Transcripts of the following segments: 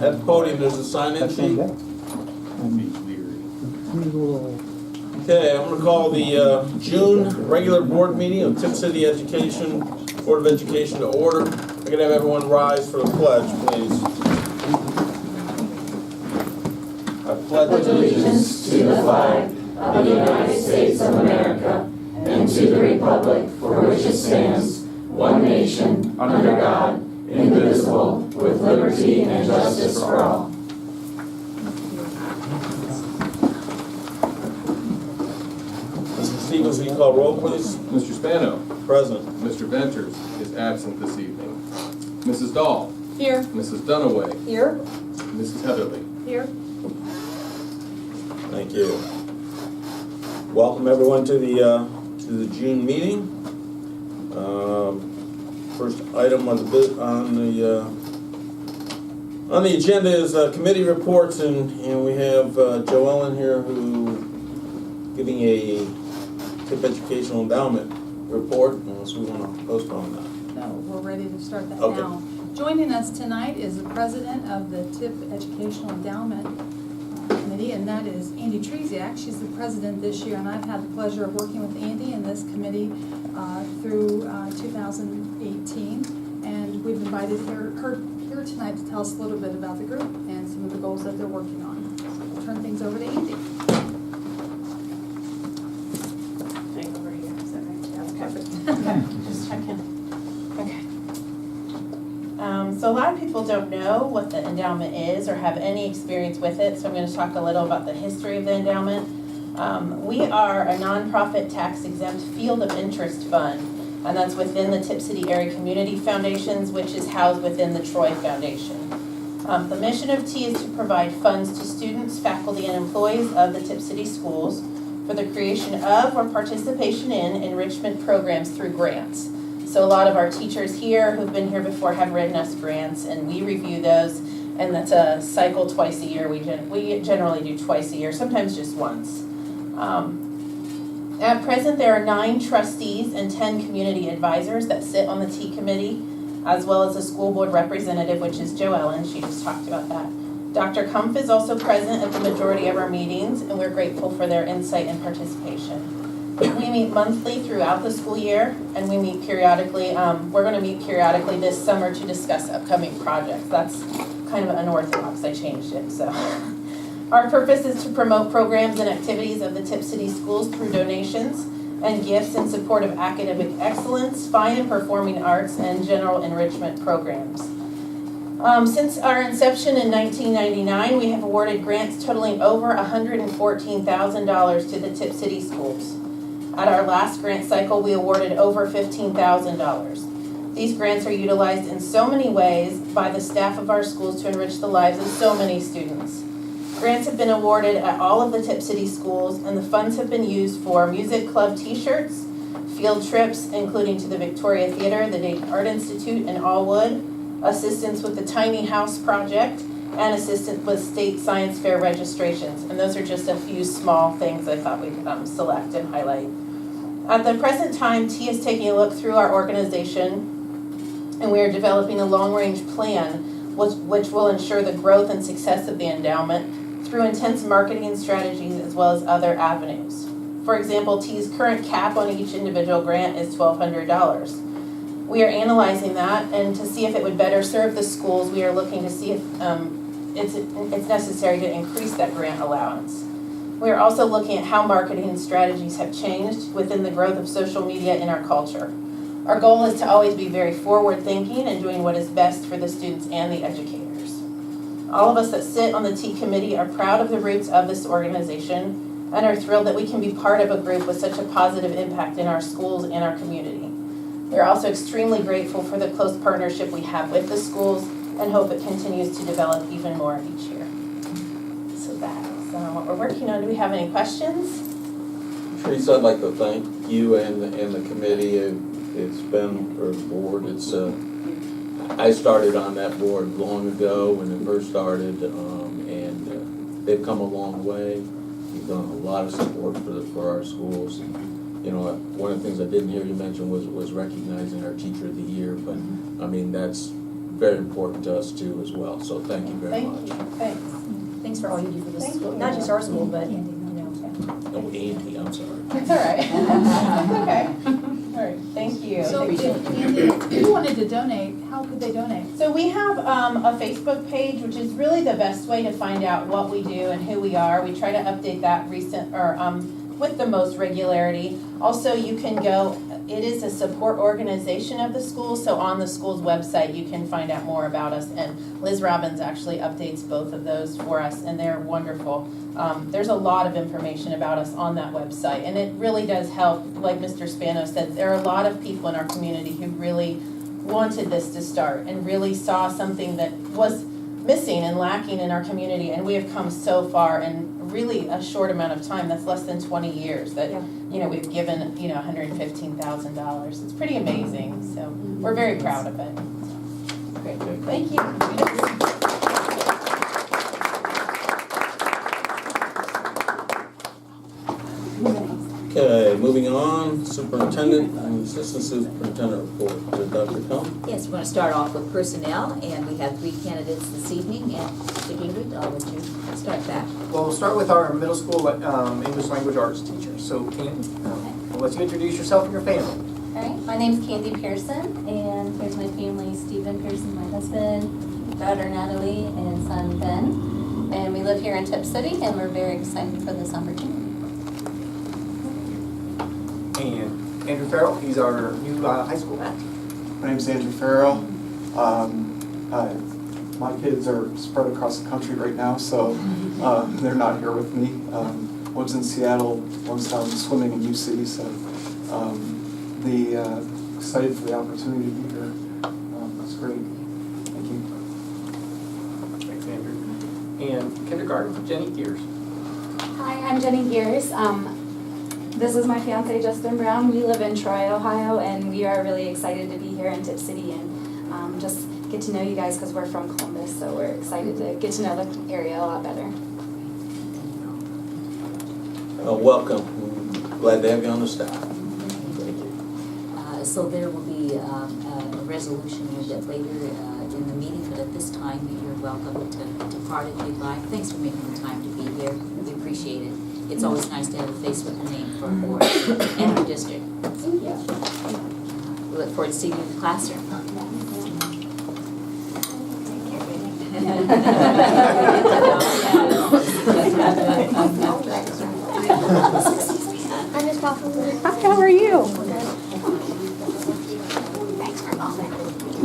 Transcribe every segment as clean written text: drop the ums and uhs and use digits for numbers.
At the podium, there's a sign-in sheet. Okay, I'm going to call the June regular board meeting of Tipp City Education, Board of Education to order. I'm going to have everyone rise for the pledge, please. I pledge allegiance to the flag of the United States of America and to the republic for which it stands, one nation, under God, indivisible, with liberty and justice for all. Mr. Stevens, will you call roll, please? Mr. Spano. Present. Mr. Venters is absent this evening. Mrs. Dahl. Here. Mrs. Dunaway. Here. Mrs. Heatherly. Here. Thank you. Welcome everyone to the June meeting. First item on the agenda is committee reports, and we have Joe Ellen here who giving a Tipp Educational Endowment report, unless we want to postpone that. No, we're ready to start that Okay. now. Joining us tonight is the president of the Tipp Educational Endowment Committee, and that is Andy Treziak. She's the president this year, and I've had the pleasure of working with Andy in this committee through 2018. And we've invited her here tonight to tell us a little bit about the group and some of the goals that they're working on. So I'll turn things over to Andy. Hang over here, is that right? Yeah, perfect. Just checking. Okay. So a lot of people don't know what the endowment is or have any experience with it, so I'm going to talk a little about the history of the endowment. We are a nonprofit tax-exempt field of interest fund, and that's within the Tipp City Area Community Foundations, which is housed within the Troy Foundation. The mission of T is to provide funds to students, faculty, and employees of the Tipp City schools for the creation of or participation in enrichment programs through grants. So a lot of our teachers here who've been here before have written us grants, and we review those, and that's a cycle twice a year. We generally do twice a year, sometimes just once. At present, there are 9 trustees and 10 community advisors that sit on the T committee, as well as a school board representative, which is Jo Ellen. She just talked about that. Dr. Kumpf is also present at the majority of our meetings, and we're grateful for their insight and participation. We meet monthly throughout the school year, and we meet periodically. We're going to meet periodically this summer to discuss upcoming projects. That's kind of unorthodox. I changed it, so. Our purpose is to promote programs and activities of the Tipp City schools through donations and gifts in support of academic excellence, fine and performing arts, and general enrichment programs. Since our inception in 1999, we have awarded grants totaling over $114,000 to the Tipp City schools. At our last grant cycle, we awarded over $15,000. These grants are utilized in so many ways by the staff of our schools to enrich the lives of so many students. Grants have been awarded at all of the Tipp City schools, and the funds have been used for music club t-shirts, field trips, including to the Victoria Theater, the Dayton Art Institute in Allwood, assistance with the Tiny House Project, and assistance with state science fair registrations. And those are just a few small things I thought we'd select and highlight. At the present time, T is taking a look through our organization, and we are developing a long-range plan which will ensure the growth and success of the endowment through intense marketing strategies as well as other avenues. For example, T's current cap on each individual grant is $1,200. We are analyzing that, and to see if it would better serve the schools, we are looking to see if it's necessary to increase that grant allowance. We are also looking at how marketing strategies have changed within the growth of social media in our culture. Our goal is to always be very forward-thinking and doing what is best for the students and the educators. All of us that sit on the T committee are proud of the roots of this organization and are thrilled that we can be part of a group with such a positive impact in our schools and our community. We are also extremely grateful for the close partnership we have with the schools and hope it continues to develop even more each year. So that is what we're working on. Do we have any questions? Teresa, I'd like to thank you and the committee. It's been, or the board, I started on that board long ago when it first started, and they've come a long way. You've done a lot of support for our schools. You know, one of the things I didn't hear you mention was recognizing our Teacher of the Year, but I mean, that's very important to us too as well, so thank you very Thank much. you, thanks. Thanks for all you do for this Thank school, you. not just our school, but, you know. Oh, Andy, I'm sorry. That's all right. That's okay. All right, thank you. So if you wanted to donate, how could they donate? So we have a Facebook page, which is really the best way to find out what we do and who we are. We try to update that with the most regularity. Also, you can go, it is a support organization of the school, so on the school's website, you can find out more about us. And Liz Robbins actually updates both of those for us, and they're wonderful. There's a lot of information about us on that website, and it really does help. Like Mr. Spano said, there are a lot of people in our community who really wanted this to start and really saw something that was missing and lacking in our community, and we have come so far in really a short amount of time. That's less than 20 years that, you know, we've given, you know, $115,000. It's pretty amazing, so we're very proud of it. Great, thank you. Okay, moving on, superintendent and assistant superintendent report. Dr. Cohn? Yes, we're going to start off with personnel, and we have 3 candidates this evening, and Mr. Gingrich, I'll let you start that. Well, we'll start with our middle school English language arts teacher. So, Candy, I'll let you introduce yourself and your family. All right, my name's Candy Pearson, and here's my family: Stephen Pearson, my husband, daughter Natalie, and son Ben. And we live here in Tipp City, and we're very excited for this opportunity. And Andrew Farrell, he's our new high school math. My name's Andrew Farrell. My kids are spread across the country right now, so they're not here with me. One's in Seattle, one's down swimming in UC, so excited for the opportunity to be here. That's great. Thank you. Thanks, Andrew. And kindergarten, Jenny Gears. Hi, I'm Jenny Gears. This is my fiance, Justin Brown. We live in Troy, Ohio, and we are really excited to be here in Tipp City and just get to know you guys because we're from Columbus, so we're excited to get to know the area a lot better. Welcome. Glad to have you on the staff. So there will be a resolution a bit later in the meeting, but at this time, you're welcome to part if you'd like. Thanks for making the time to be here. We appreciate it. It's always nice to have a face with a name for our board and our district. Thank you. We look forward to seeing you in the classroom. I'm Miss Buffalo. How are you?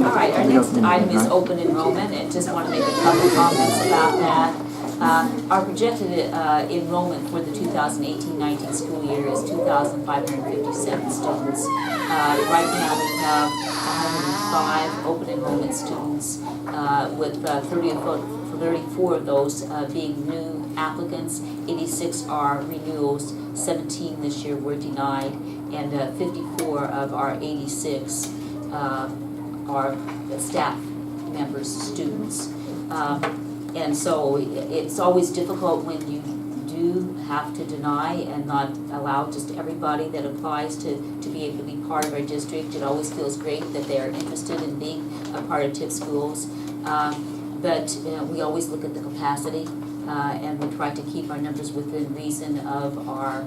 All right, our next item is open enrollment, and just want to make a couple comments about that. Our projected enrollment for the 2018-19 school year is 2,557 students. Right now we have 105 open enrollment students, with 34 of those being new applicants. 86 are renewals, 17 this year were denied, and 54 of our 86 are staff members, students. And so it's always difficult when you do have to deny and not allow just everybody that applies to be able to be part of our district. It always feels great that they are interested in being a part of Tipp schools. But we always look at the capacity and we try to keep our numbers within reason of our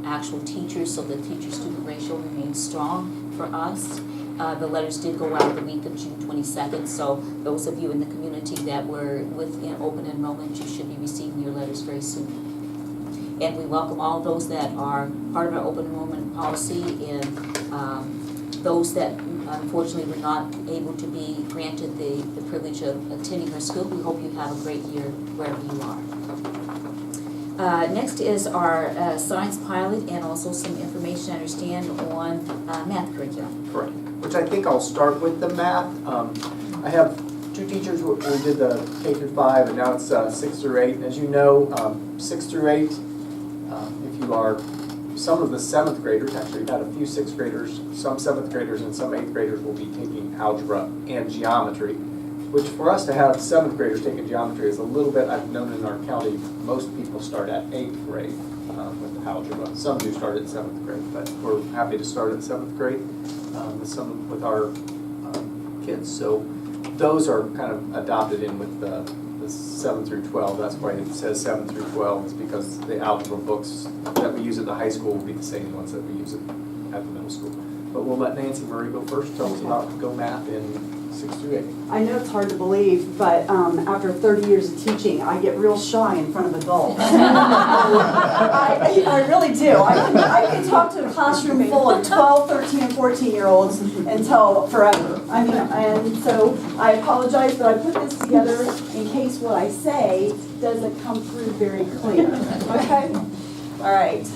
actual teachers, so the teacher-student ratio remains strong for us. The letters did go out the week of June 22nd, so those of you in the community that were within open enrollment, you should be receiving your letters very soon. And we welcome all those that are part of our open enrollment policy, and those that unfortunately were not able to be granted the privilege of attending our school. We hope you have a great year wherever you are. Next is our science pilot, and also some information, I understand, on math curriculum. Correct. Which I think I'll start with the math. I have 2 teachers who did the K through 5, and now it's 6 through 8. As you know, 6 through 8, if you are some of the 7th graders, actually we've had a few 6th graders, some 7th graders and some 8th graders will be taking algebra and geometry, which for us to have 7th graders taking geometry is a little bit, I've known in our county, most people start at 8th grade with algebra. Some do start at 7th grade, but we're happy to start at 7th grade with our kids. So those are kind of adopted in with the 7 through 12. That's why it says 7 through 12, is because the algebra books that we use at the high school will be the same ones that we use at the middle school. But we'll let Nancy Murray go first. Tell us about Go Math in 6 through 8. I know it's hard to believe, but after 30 years of teaching, I get real shy in front of adults. I really do. I can talk to a classroom full of 12, 13, and 14-year-olds until forever. I mean, and so I apologize, but I put this together in case what I say doesn't come through very clear. Okay? All right.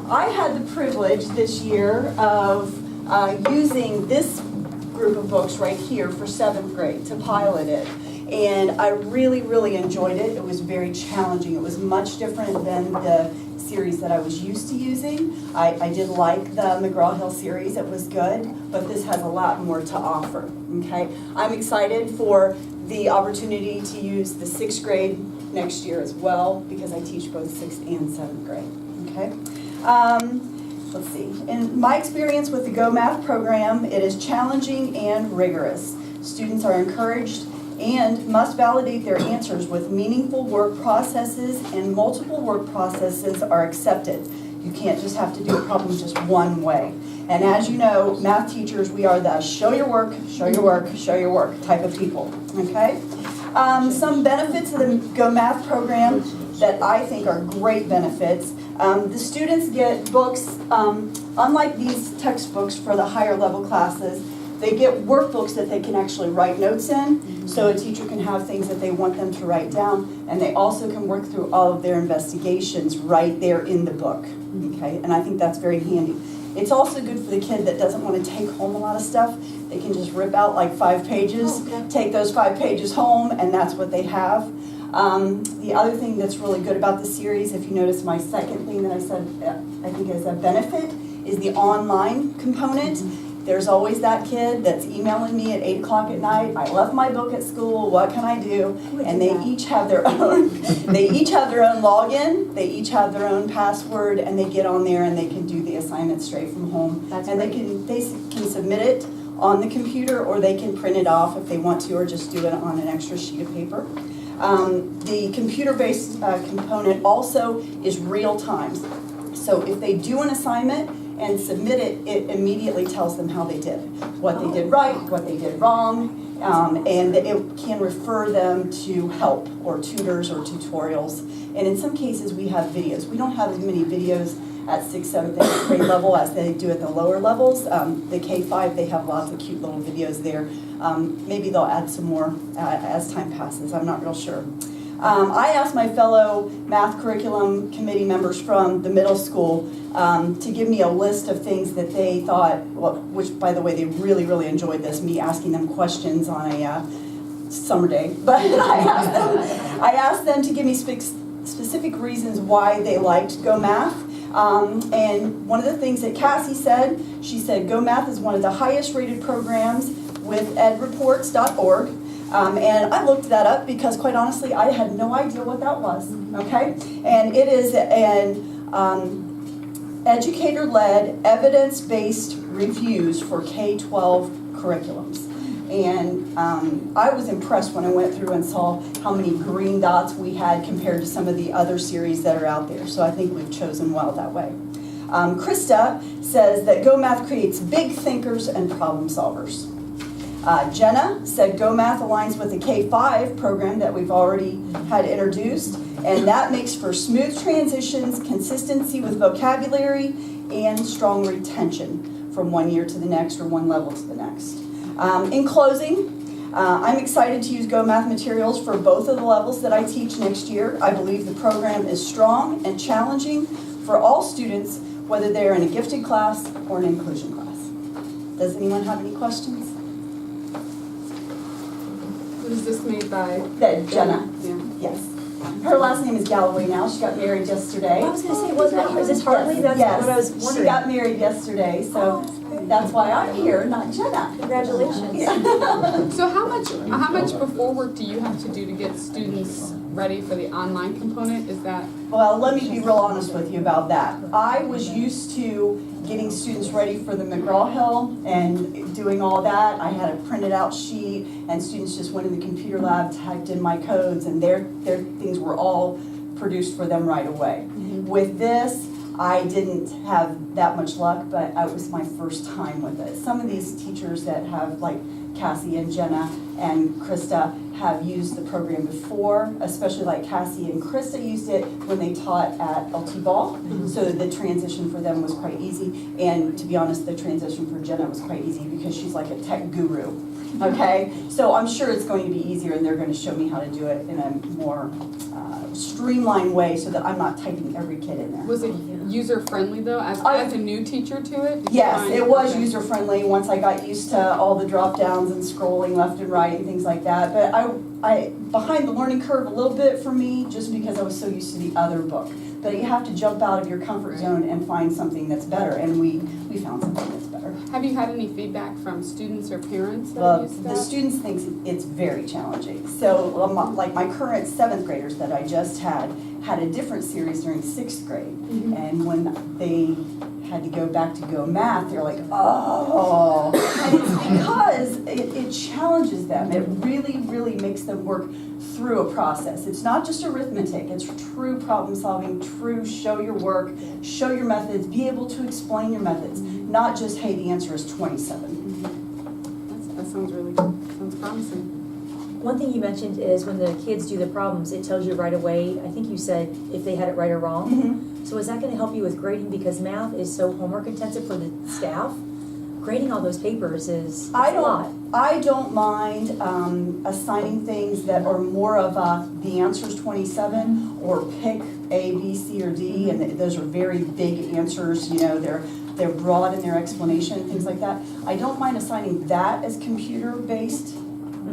I had the privilege this year of using this group of books right here for 7th grade to pilot it. And I really, really enjoyed it. It was very challenging. It was much different than the series that I was used to using. I did like the McGraw-Hill series. It was good, but this has a lot more to offer, okay? I'm excited for the opportunity to use the 6th grade next year as well, because I teach both 6th and 7th grade, okay? Let's see. In my experience with the Go Math program, it is challenging and rigorous. Students are encouraged and must validate their answers with meaningful work processes, and multiple work processes are accepted. You can't just have to do a problem just one way. And as you know, math teachers, we are the show your work, show your work, show your work type of people, okay? Some benefits of the Go Math program that I think are great benefits. The students get books, unlike these textbooks for the higher level classes, they get workbooks that they can actually write notes in, so a teacher can have things that they want them to write down, and they also can work through all of their investigations right there in the book, okay? And I think that's very handy. It's also good for the kid that doesn't want to take home a lot of stuff. They can just rip out like 5 pages, take those 5 pages home, and that's what they have. The other thing that's really good about the series, if you notice my second thing that I said I think is a benefit, is the online component. There's always that kid that's emailing me at 8 o'clock at night, I left my book at school, what can I do? And they each have their own, login, they each have their own password, and they get on there and they can do the assignment straight from home. And they can submit it on the computer, or they can print it off if they want to, or just do it on an extra sheet of paper. The computer-based component also is real time. So if they do an assignment and submit it, it immediately tells them how they did, what they did right, what they did wrong, and it can refer them to help or tutors or tutorials. And in some cases we have videos. We don't have as many videos at 6th, 7th, 8th grade level as they do at the lower levels. The K-5, they have lots of cute little videos there. Maybe they'll add some more as time passes, I'm not real sure. I asked my fellow math curriculum committee members from the middle school to give me a list of things that they thought, well, which by the way, they really, really enjoyed this, me asking them questions on a summer day. But I asked them to give me specific reasons why they liked Go Math. And one of the things that Cassie said, she said Go Math is one of the highest rated programs with edreports.org. And I looked that up because, quite honestly, I had no idea what that was, okay? And it is an educator-led, evidence-based reviews for K-12 curriculums. And I was impressed when I went through and saw how many green dots we had compared to some of the other series that are out there. So I think we've chosen well that way. Krista says that Go Math creates big thinkers and problem solvers. Jenna said Go Math aligns with the K-5 program that we've already had introduced, and that makes for smooth transitions, consistency with vocabulary, and strong retention from one year to the next or one level to the next. In closing, I'm excited to use Go Math materials for both of the levels that I teach next year. I believe the program is strong and challenging for all students, whether they're in a gifted class or an inclusion class. Does anyone have any questions? Who's this made by? Jenna. Yeah. Yes. Her last name is Galloway now. She got married yesterday. I was going to say, is this Hartley? That's yes. what I was wondering. She got married yesterday, so That's why I'm here, not Jenna. Congratulations. Yeah. So how much before work do you have to do to get students ready for the online component? Is that? Well, let me be real honest with you about that. I was used to getting students ready for the McGraw-Hill and doing all that. I had a printed out sheet and students just went in the computer lab, typed in my codes, and their things were all produced for them right away. With this, I didn't have that much luck, but it was my first time with it. Some of these teachers that have, like Cassie and Jenna and Krista, have used the program before, especially like Cassie and Krista used it when they taught at LT Ball. So the transition for them was quite easy. And to be honest, the transition for Jenna was quite easy because she's like a tech guru. Okay, so I'm sure it's going to be easier and they're going to show me how to do it in a more streamlined way so that I'm not typing every kid in there. Was it user-friendly though, as a new teacher to it? Did you Yes, find- it was okay. user-friendly once I got used to all the drop-downs and scrolling left and right and things like that. But I behind the learning curve a little bit for me just because I was so used to the other book. But you have to jump out of your comfort zone and find something that's better, and we found something that's better. Have you had any feedback from students or parents that have used The that? students think it's very challenging. So like my current 7th graders that I just had a different series during 6th grade. And when they had to go back to Go Math, they're like, oh. And it's because it challenges them. It really, really makes them work through a process. It's not just arithmetic, it's true problem solving, true show your work, show your methods, be able to explain your methods, not just, hey, the answer is 27. That sounds really good. Sounds promising. One thing you mentioned is when the kids do the problems, it tells you right away, I think you said, if they had it right or wrong. So is that going to help you with grading? Because math is so homework intensive for the staff. Grading all those papers is a lot. I don't mind assigning things that are more of the answer's 27 or pick A, B, C, or D, and those are very big answers, you know, they're broad in their explanation, things like that. I don't mind assigning that as computer-based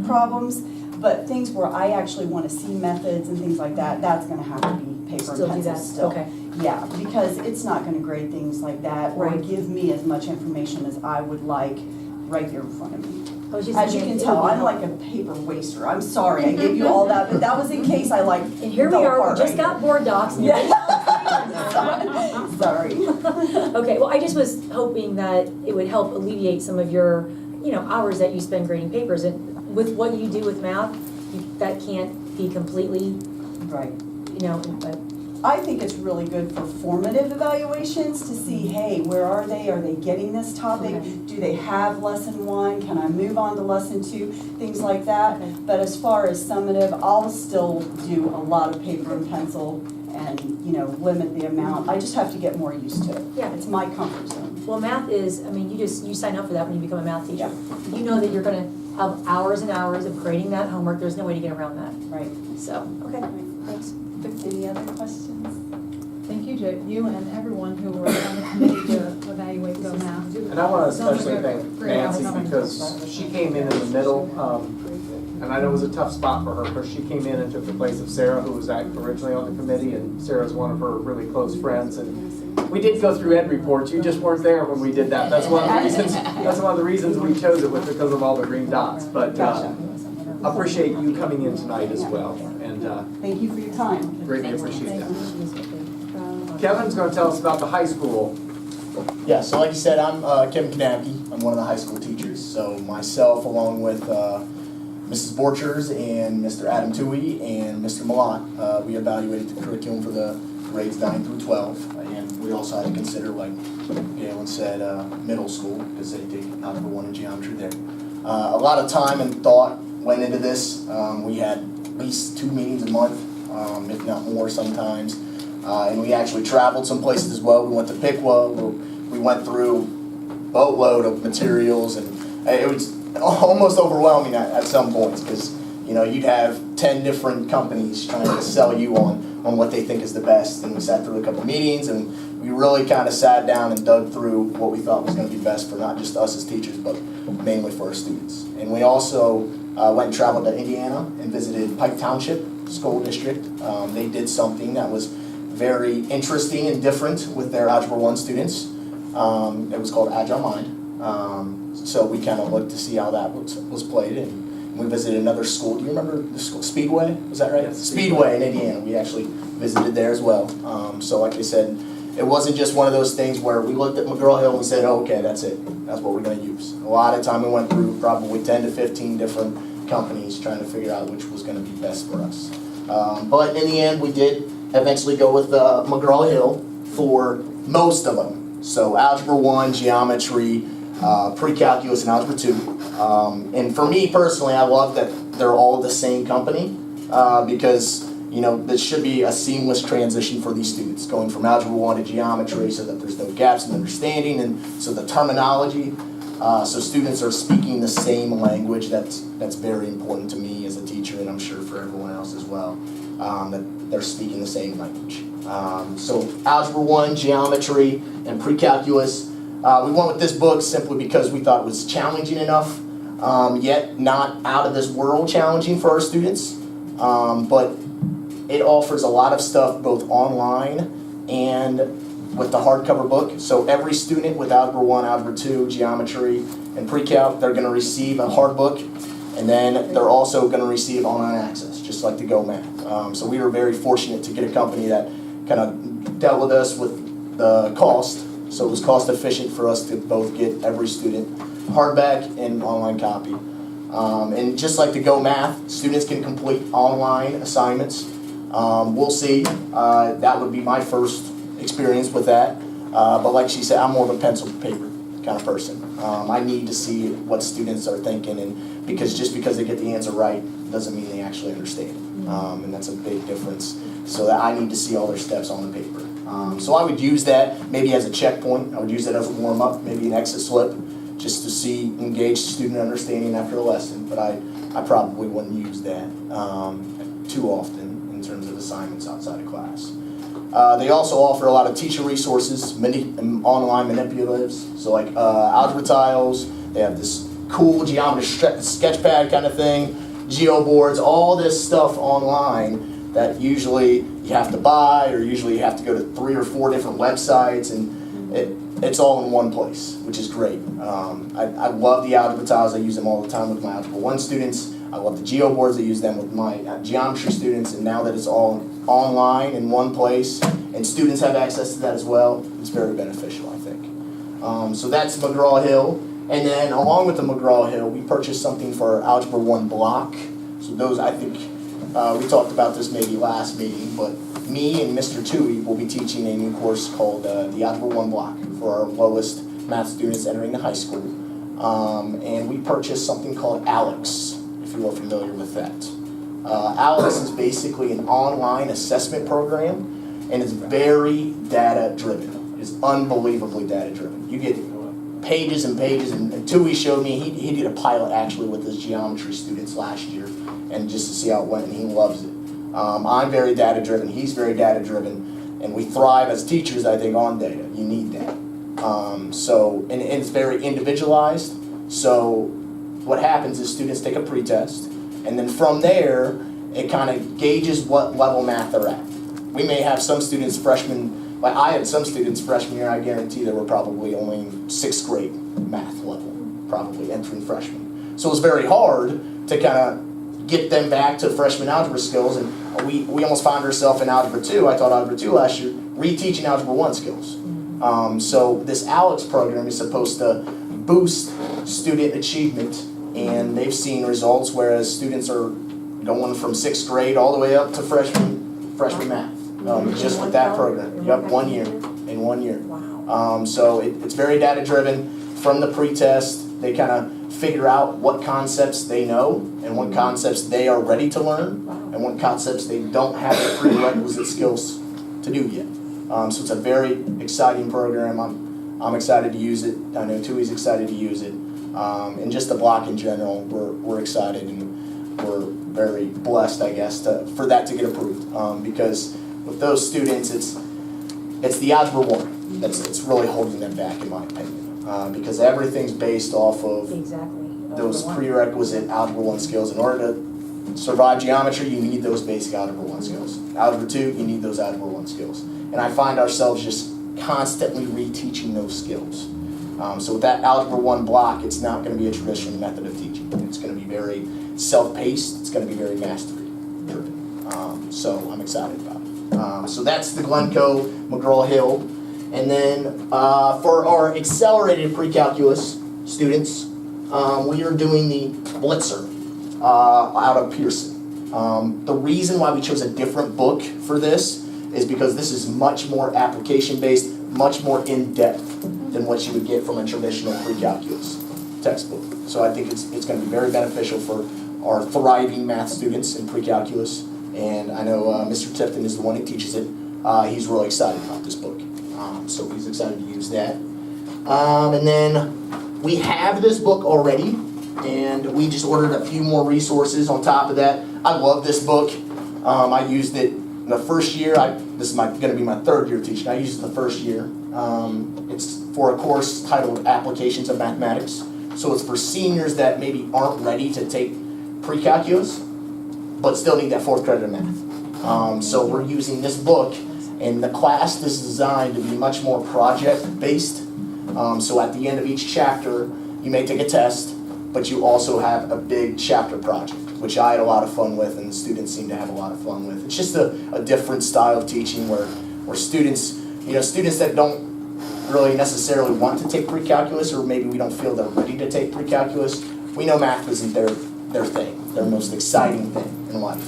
problems, but things where I actually want to see methods and things like that, that's going to have to be paper Still and do pencil that, still. okay. Yeah, because it's not going to grade things like that or Right. give me as much information as I would like right here in front of me. I was just As you thinking can it would tell, be I'm like a paper waster. I'm sorry, I gave you all that, but that was in case I like. And here we are, we just got board docs. And Sorry. Okay, well, I just was hoping that it would help alleviate some of your, hours that you spend grading papers. And with what you do with math, that can't be completely, Right. but I think it's really good for formative evaluations to see, hey, where are they? Are they getting this topic? Okay. Do they have lesson 1? Can I move on to lesson 2? Things like that. Okay. But as far as summative, I'll still do a lot of paper and pencil and, limit the amount. I just have to get more used to it. Yeah. It's my comfort zone. well, math is, you sign up for that when you become a math teacher. You know that you're gonna have hours and hours of grading that homework. There's no way to get around that. Right. So, okay, thanks. Any other questions? Thank you, you and everyone who were on the committee to evaluate Go Math. And I want to especially thank Great Nancy outcome. because she came in the middle, and I know it was a tough spot for her because she came in and took the place of Sarah, who was originally on the committee, and Sarah's one of her really close friends. And we did go through ed reports. You just weren't there when we did that. That's one of the reasons. That's one of the reasons we chose it was because of all the green dots. But appreciate you coming in tonight as well, and Thank you for your time. greatly appreciate that. Kevin's going to tell us about the high school. Yeah, so like you said, I'm Kevin Kanapke. I'm one of the high school teachers. So myself, along with Mrs. Borchers and Mr. Adam Toohey and Mr. Malott, we evaluated the curriculum for the grades 9 through 12. And we also had to consider, like Galen said, middle school, because they take Algebra 1 and geometry there. A lot of time and thought went into this. We had at least 2 meetings a month, if not more sometimes. And we actually traveled some places as well. We went to Piqua. We went through a boatload of materials, and it was almost overwhelming at some points because you'd have 10 different companies trying to sell you on what they think is the best. And we sat through a couple meetings, and we really kind of sat down and dug through what we thought was going to be best for not just us as teachers, but mainly for our students. And we also went and traveled to Indiana and visited Pike Township School District. They did something that was very interesting and different with their Algebra 1 students. It was called Agile Mind. So we kind of looked to see how that was played, and we visited another school. Do you remember the school, Speedway? Was that right? Yes, Speedway in Indiana. We actually visited there as well. So like I said, it wasn't just one of those things where we looked at McGraw-Hill and we said, oh, okay, that's it. That's what we're going to use. A lot of time we went through probably 10 to 15 different companies trying to figure out which was going to be best for us. But in the end, we did eventually go with McGraw-Hill for most of them. So Algebra 1, Geometry, Pre-Calculus, and Algebra 2. And for me personally, I love that they're all the same company because, you know, this should be a seamless transition for these students, going from Algebra 1 to Geometry so that there's no gaps in understanding, and so the terminology, so students are speaking the same language. That's very important to me as a teacher, and I'm sure for everyone else as well, that they're speaking the same language. So Algebra 1, Geometry, and Pre-Calculus. We went with this book simply because we thought it was challenging enough, yet not out of this world challenging for our students. But it offers a lot of stuff both online and with the hardcover book. So every student with Algebra 1, Algebra 2, Geometry, and Pre-Calc, they're going to receive a hard book, and then they're also going to receive online access, just like the Go Math. So we were very fortunate to get a company that kind of dealt with us with the cost. So it was cost efficient for us to both get every student hardback and online copy. And just like the Go Math, students can complete online assignments. We'll see. That would be my first experience with that. But like she said, I'm more of a pencil to paper kind of person. I need to see what students are thinking, and just because they get the answer right doesn't mean they actually understand. And that's a big difference. So that I need to see all their steps on the paper. So I would use that maybe as a checkpoint. I would use that as a warm-up, maybe an exit slip, just to see engaged student understanding after a lesson. But I probably wouldn't use that too often in terms of assignments outside of class. They also offer a lot of teacher resources, many online manipulatives. So like algebra tiles, they have this cool geometry sketchpad kind of thing, geo boards, all this stuff online that usually you have to buy, or usually you have to go to 3 or 4 different websites, and it's all in one place, which is great. I love the algebra tiles. I use them all the time with my Algebra 1 students. I love the geo boards. I use them with my geometry students, and now that it's all online in one place, and students have access to that as well, it's very beneficial, I think. So that's McGraw-Hill. And then along with the McGraw-Hill, we purchased something for our Algebra 1 block. So those, I think, we talked about this maybe last meeting, but me and Mr. Tui will be teaching a new course called the Algebra 1 block for our lowest math students entering the high school. And we purchased something called Alex, if you are familiar with that. Alex is basically an online assessment program, and it's very data-driven. It's unbelievably data-driven. You get pages and pages, and Tui showed me, he did a pilot actually with his geometry students last year, and just to see how it went, and he loves it. I'm very data-driven, he's very data-driven, and we thrive as teachers, I think, on data. You need that. And it's very individualized, so what happens is students take a pretest, and then from there, it kind of gauges what level math they're at. We may have some students freshmen, like I had some students freshman year, I guarantee they were probably only in 6th grade math level, probably entering freshman. So it was very hard to kind of get them back to freshman algebra skills, and we almost found ourselves in Algebra 2, I taught Algebra 2 last year, reteaching Algebra 1 skills. So this Alex program is supposed to boost student achievement, and they've seen results, whereas students are going from 6th grade all the way up to freshman math, just with that program. Yep, 1 year, in 1 year. Wow. So it's very data driven. From the pretest, they kind of figure out what concepts they know and what concepts they are ready to learn, and what concepts they don't have the prerequisite skills to do yet. So it's a very exciting program. I'm excited to use it. I know Tui's excited to use it. And just the block in general, we're excited, and we're very blessed, I guess, for that to get approved. Because with those students, it's the Algebra 1 that's really holding them back, in my opinion. Because everything's based off of those prerequisite Algebra 1 skills. In order to survive geometry, you need those basic Algebra 1 skills. Algebra 2, you need those Algebra 1 skills. And I find ourselves just constantly reteaching those skills. So with that Algebra 1 block, it's not going to be a traditional method of teaching. It's going to be very self-paced. It's going to be very mastery-driven. So I'm excited about it. So that's the Glencoe McGraw-Hill. And then for our accelerated pre-calculus students, we are doing the Blitzer out of Pearson. The reason why we chose a different book for this is because this is much more application-based, much more in-depth than what you would get from a traditional pre-calculus textbook. So I think it's going to be very beneficial for our thriving math students in pre-calculus. And I know Mr. Tipton is the one who teaches it. He's really excited about this book. So he's excited to use that. And then we have this book already, and we just ordered a few more resources on top of that. I love this book. I used it in the first year. This is going to be my third year teaching. I used it the first year. It's for a course titled Applications of Mathematics. So it's for seniors that maybe aren't ready to take pre-calculus, but still need that 4th credit of math. So we're using this book, and the class is designed to be much more project-based. So at the end of each chapter, you may take a test, but you also have a big chapter project, which I had a lot of fun with, and the students seem to have a lot of fun with. It's just a different style of teaching where students, students that don't really necessarily want to take pre-calculus, or maybe we don't feel they're ready to take pre-calculus, we know math isn't their thing, their most exciting thing in life.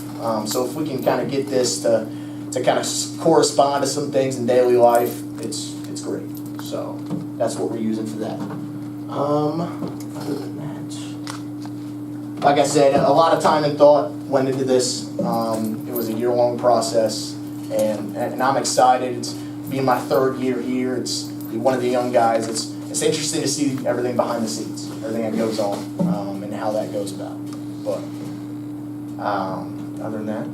So if we can kind of get this to kind of correspond to some things in daily life, it's great. So that's what we're using for that. Other than that, like I said, a lot of time and thought went into this. It was a year-long process, and I'm excited. It's being my 3rd year here. It's one of the young guys. It's interesting to see everything behind the scenes, everything that goes on, and how that goes about. But other than that,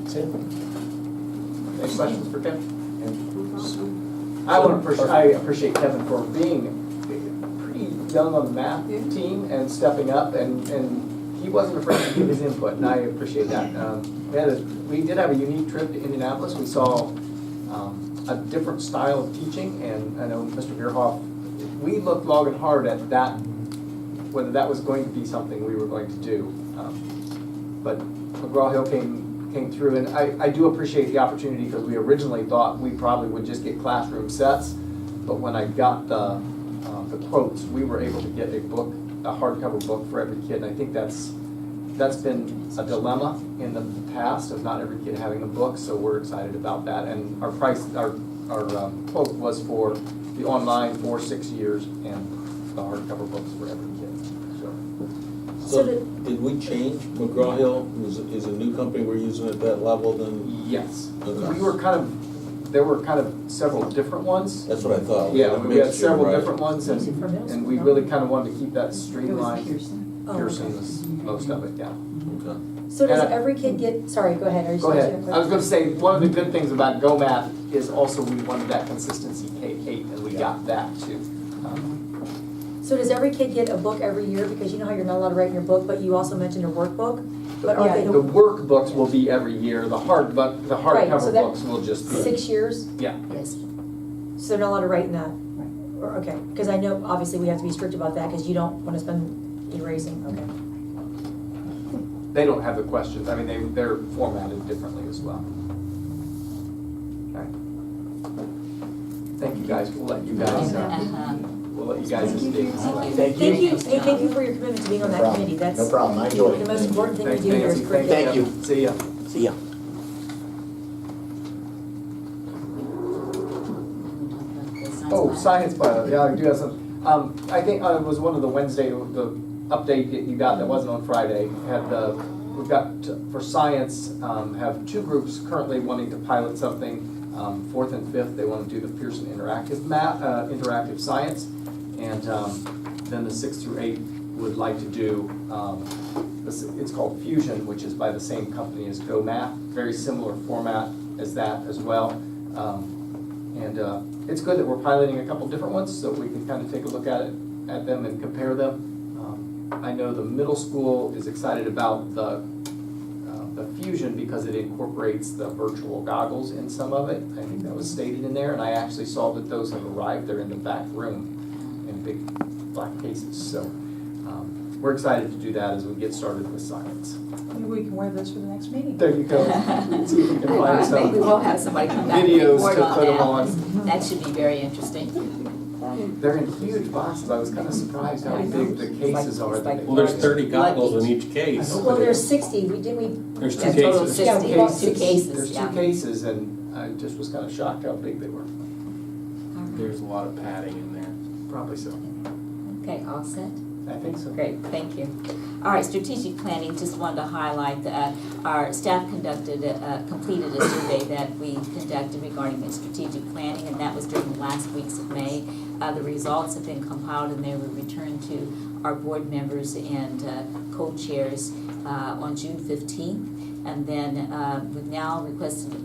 that's it. Any questions for Kevin? I appreciate Kevin for being pretty young on the math team and stepping up, and he wasn't afraid to give his input, and I appreciate that. We did have a unique trip to Indianapolis. We saw a different style of teaching, and I know Mr. Bierhoff, we looked long and hard at that, whether that was going to be something we were going to do. But McGraw-Hill came through, and I do appreciate the opportunity, because we originally thought we probably would just get classroom sets, but when I got the quotes, we were able to get a book, a hardcover book for every kid, and I think that's been a dilemma in the past of not every kid having a book, so we're excited about that. And our quote was for the online for 6 years and the hardcover books for every kid. So did we change McGraw-Hill? Is a new company we're using at that level then? Yes. Okay. There were kind of several different ones. That's what I thought. Yeah, we had several right. different ones, and we really kind of wanted to keep that streamlined. Pearson was most of it, yeah. Okay. So does every kid get, sorry, go ahead. Go ahead. I was going to say, one of the good things about Go Math is also we wanted that consistency K-8, and we got that too. So does every kid get a book every year? Because you know how you're not allowed to write in your book, but you also mentioned a workbook? But are they The workbooks will be every year. The hardcover books will just be 6 years? Yeah. Yes. So they're not allowed to write in that? Or, okay, because I know obviously we have to be strict about that because you don't want to spend erasing, okay. They don't have the questions. I mean, they're formatted differently as well. Okay. Thank you guys. We'll let you guys. We'll let you guys speak. Thank you. Hey, thank you for your commitment to being on that committee. That's no problem. I enjoyed it. The most important thing we Thank do here is you. curriculum. Thank you. See ya. See ya. Oh, science bio. Yeah, I do have some. I think it was one of the Wednesday, the update that you got that wasn't on Friday. We've got for science, have 2 groups currently wanting to pilot something. 4th and 5th, they want to do the Pearson interactive science, and then the 6th through 8th would like to do. It's called Fusion, which is by the same company as Go Math. Very similar format as that as well. It's good that we're piloting a couple different ones so we can kind of take a look at them and compare them. I know the middle school is excited about the Fusion because it incorporates the virtual goggles in some of it. I think that was stated in there, and I actually saw that those have arrived. They're in the back room, and big black cases. So we're excited to do that as we get started with science. Maybe we can wear this for the next meeting. There you go. See if we can find I think we will some have somebody come back and videos report to on put them that. on. That should be very interesting. They're in huge boxes. I was kind of surprised how big the cases are. It's like- that Well, there's 30 goggles Luggage. in each case. I know. Well, there's 60, didn't we? There's two A total of cases. 60, Yeah, we bought two 60. cases, There's yeah. 2 cases, and I just was kind of shocked how big they were. There's a lot of padding in there. Probably so. Okay, all set? I think so. Great, thank you. All right, strategic planning, just wanted to highlight that our staff completed a survey that we conducted regarding strategic planning, and that was during the last weeks of May. The results have been compiled and they were returned to our board members and co-chairs on June 15th. And then we've now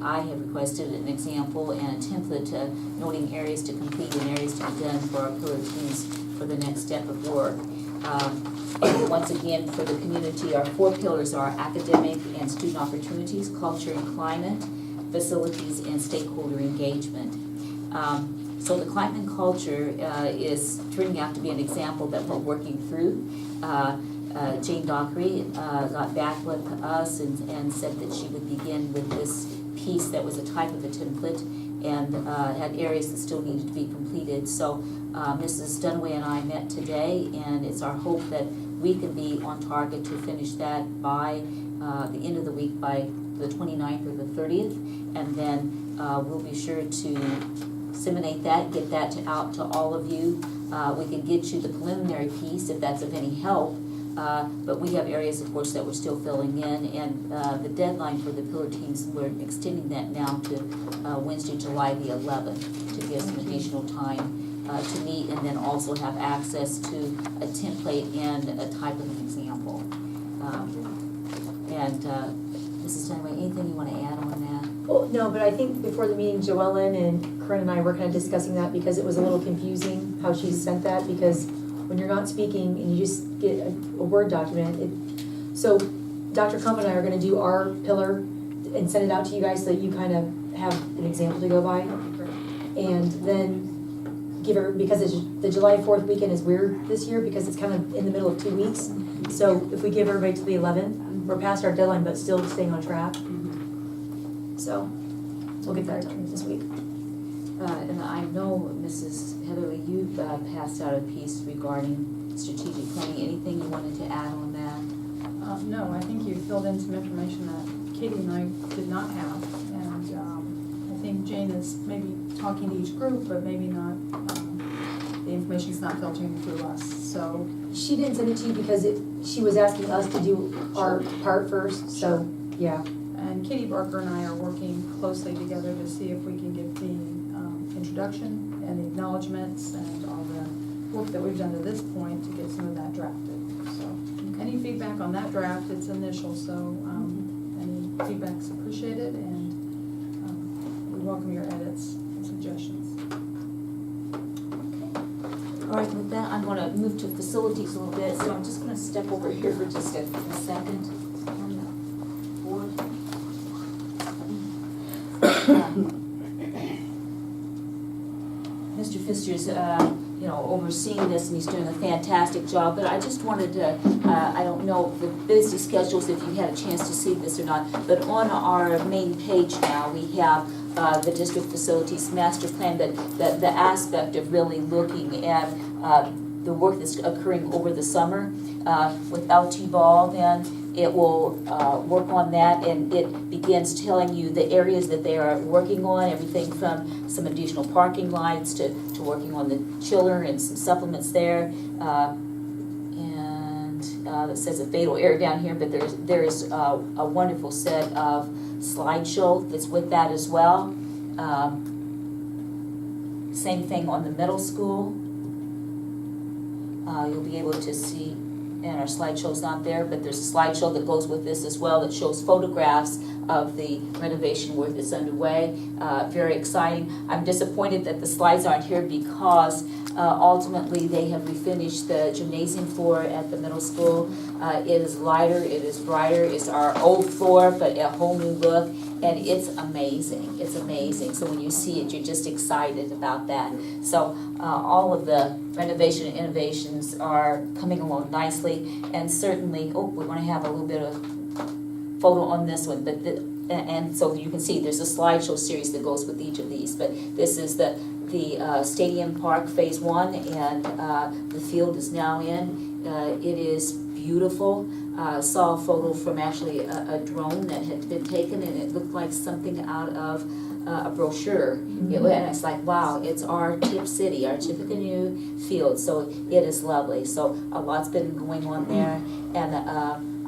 I have requested an example and a template noting areas to complete and areas to be done for our pillar teams for the next step of work. And once again, for the community, our 4 pillars are academic and student opportunities, culture and climate, facilities, and stakeholder engagement. So the climate and culture is turning out to be an example that we're working through. Jane Dockery got back with us and said that she would begin with this piece that was a type of a template and had areas that still needed to be completed. So Mrs. Dunaway and I met today, and it's our hope that we can be on target to finish that by the end of the week, by the 29th or the 30th, and then we'll be sure to disseminate that, get that out to all of you. We can get you the preliminary piece if that's of any help, but we have areas, of course, that we're still filling in, and the deadline for the pillar teams, we're extending that now to Wednesday, July the 11th, to give some additional time to meet, and then also have access to a template and a type of an example. Mrs. Dunaway, anything you want to add on that? Well, no, but I think before the meeting, Joellen and Corinne and I were kind of discussing that because it was a little confusing how she sent that, because when you're not speaking and you just get a Word document, so Dr. Kump and I are going to do our pillar and send it out to you guys so that you kind of have an example to go by. And then because the July 4th weekend is weird this year because it's kind of in the middle of 2 weeks. So if we give everybody to the 11th, we're past our deadline but still staying on track. So we'll get that done this week. And I know, Mrs. Heatherly, you passed out a piece regarding strategic planning. Anything you wanted to add on that? No, I think you filled in some information that Katie and I did not have, and I think Jane is maybe talking to each group, but maybe not, the information's not filtering through us, so. She didn't send it to you because she was asking us to do our part first, so, yeah. And Katie Barker and I are working closely together to see if we can get the introduction and the acknowledgements and all the work that we've done to this point to get some of that drafted. So any feedback on that draft, it's initial, so any feedback's appreciated, and we welcome your edits and suggestions. All right, with that, I'm going to move to facilities a little bit, so I'm just going to step over here for just a second. Mr. Pfister's, overseeing this, and he's doing a fantastic job, but I just wanted to, I don't know the busy schedules, if you had a chance to see this or not, but on our main page now, we have the district facilities master plan, the aspect of really looking at the work that's occurring over the summer. With LT Ball, then it will work on that, and it begins telling you the areas that they are working on, everything from some additional parking lights to working on the chiller and some supplements there. That says a fatal error down here, but there is a wonderful set of slideshow that's with that as well. Same thing on the middle school. You'll be able to see, and our slideshow's not there, but there's a slideshow that goes with this as well that shows photographs of the renovation work that's underway. Very exciting. I'm disappointed that the slides aren't here because ultimately they have refinished the gymnasium floor at the middle school. It is lighter, it is brighter, it's our old floor, but a whole new look, and it's amazing. It's amazing. So when you see it, you're just excited about that. So all of the renovation and innovations are coming along nicely, and certainly, we're going to have a little bit of photo on this one, but and so you can see there's a slideshow series that goes with each of these. But this is the Stadium Park Phase 1, and the field is now in. It is beautiful. Saw a photo from actually a drone that had been taken, and it looked like something out of a brochure. And it's like, wow, it's our Tipp City, our Tippecanoe field. So it is lovely. So a lot's been going on there, and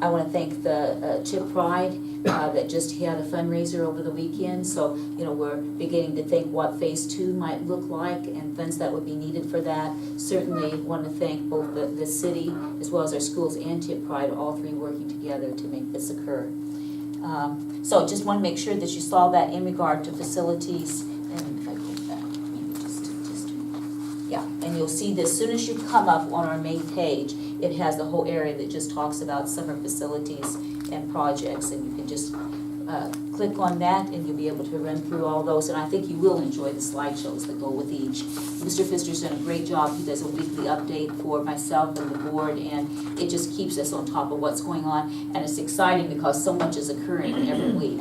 I want to thank the Tipp Pride that just had a fundraiser over the weekend. So, we're beginning to think what Phase 2 might look like and funds that would be needed for that. Certainly want to thank both the city as well as our schools and Tipp Pride, all three working together to make this occur. So just want to make sure that you saw that in regard to facilities. And if I go back, maybe just yeah, and you'll see this as soon as you come up on our main page. It has the whole area that just talks about summer facilities and projects, and you can just click on that and you'll be able to run through all those, and I think you will enjoy the slideshows that go with each. Mr. Pfister's done a great job. He does a weekly update for myself and the board, and it just keeps us on top of what's going on, and it's exciting because so much is occurring every week.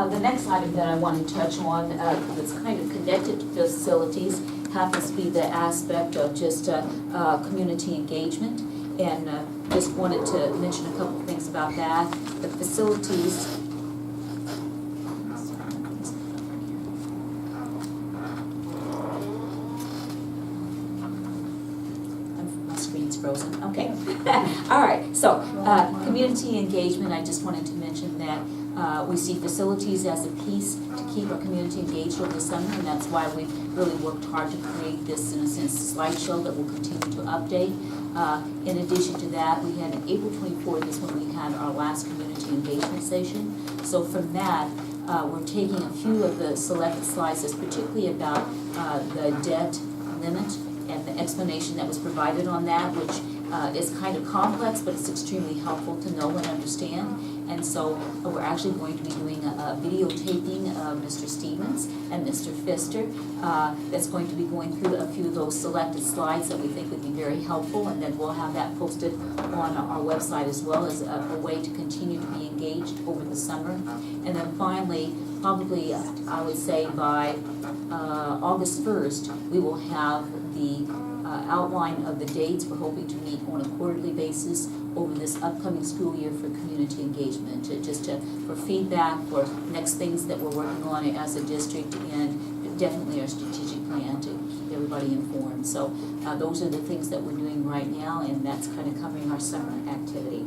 The next item that I want to touch on that's kind of connected to facilities happens to be the aspect of just community engagement, and just wanted to mention a couple of things about that. The facilities. My screen's frozen. Okay. All right. So community engagement. I just wanted to mention that. We see facilities as a piece to keep our community engaged over the summer, and that's why we've really worked hard to create this, in a sense, slideshow that we'll continue to update. In addition to that, we had on April 24th is when we had our last community engagement session. So from that, we're taking a few of the selected slides that's particularly about the debt limit and the explanation that was provided on that, which is kind of complex, but it's extremely helpful to know and understand. And so we're actually going to be doing a videotaping of Mr. Stevens and Mr. Pfister that's going to be going through a few of those selected slides that we think would be very helpful, and then we'll have that posted on our website as well as a way to continue to be engaged over the summer. And then finally, probably I would say by August 1st, we will have the outline of the dates. We're hoping to meet on a quarterly basis over this upcoming school year for community engagement, for feedback, for next things that we're working on as a district, and definitely our strategic plan to keep everybody informed. So those are the things that we're doing right now, and that's kind of covering our summer activity.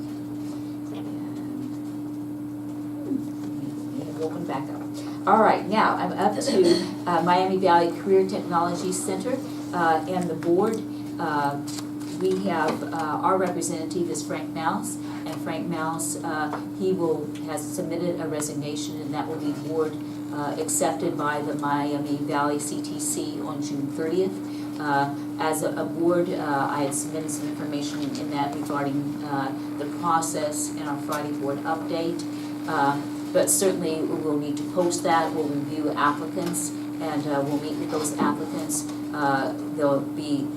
Open back up. All right, now I'm up to Miami Valley Career Technology Center and the board. We have our representative is Frank Mouse, and Frank Mouse, has submitted a resignation, and that will be board accepted by the Miami Valley CTC on June 30th. As a board, I had submitted some information in that regarding the process in our Friday board update. But certainly we will need to post that. We'll review applicants, and we'll meet with those applicants. There'll be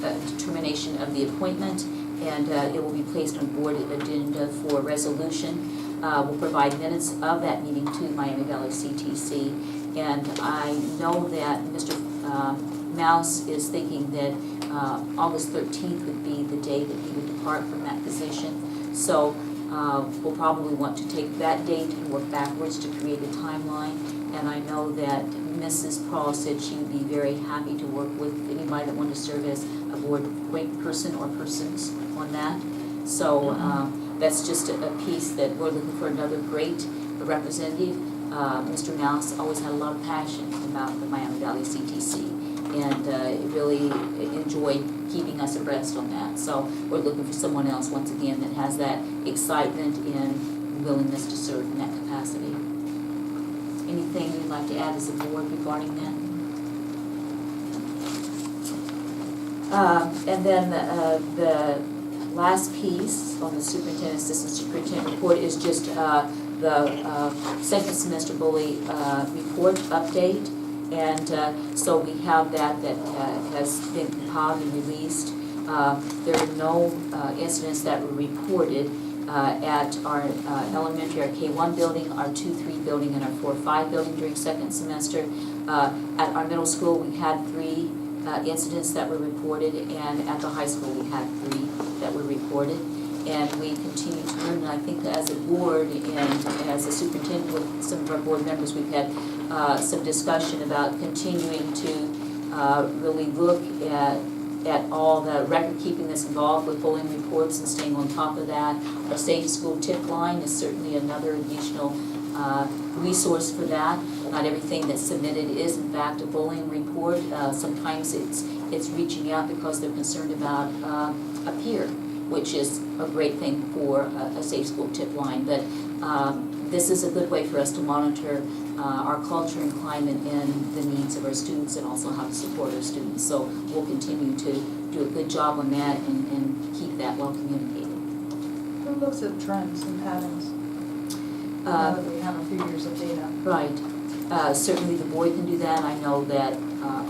a determination of the appointment, and it will be placed on board agenda for resolution. We'll provide minutes of that meeting to Miami Valley CTC, and I know that Mr. Mouse is thinking that August 13th would be the day that he would depart from that position. So we'll probably want to take that date and work backwards to create a timeline. And I know that Mrs. Paul said she would be very happy to work with anybody that wanted to serve as a board point person or persons on that. So that's just a piece that we're looking for another great representative. Mr. Mouse always had a lot of passion about the Miami Valley CTC, and really enjoy keeping us abreast on that. So we're looking for someone else, once again, that has that excitement and willingness to serve in that capacity. Anything you'd like to add as a board regarding that? And then the last piece on the superintendent, assistant superintendent report is just the second semester bully report update. And so we have that has been compiled and released. There are no incidents that were reported at our elementary, our K-1 building, our 2-3 building, and our 4-5 building during second semester. At our middle school, we had 3 incidents that were reported, and at the high school, we had 3 that were reported. And we continue to learn, and I think as a board and as a superintendent with some of our board members, we've had some discussion about continuing to really look at all the record keeping that's involved with bullying reports and staying on top of that. Our Safe School Tip line is certainly another additional resource for that. Not everything that's submitted is in fact a bullying report. Sometimes it's reaching out because they're concerned about a peer, which is a great thing for a Safe School Tip line. But this is a good way for us to monitor our culture and climate and the needs of our students, and also how to support our students. So we'll continue to do a good job on that and keep that well communicated. Who looks at trends and patterns? Now that we have a few years of data. Right. Certainly the board can do that. I know that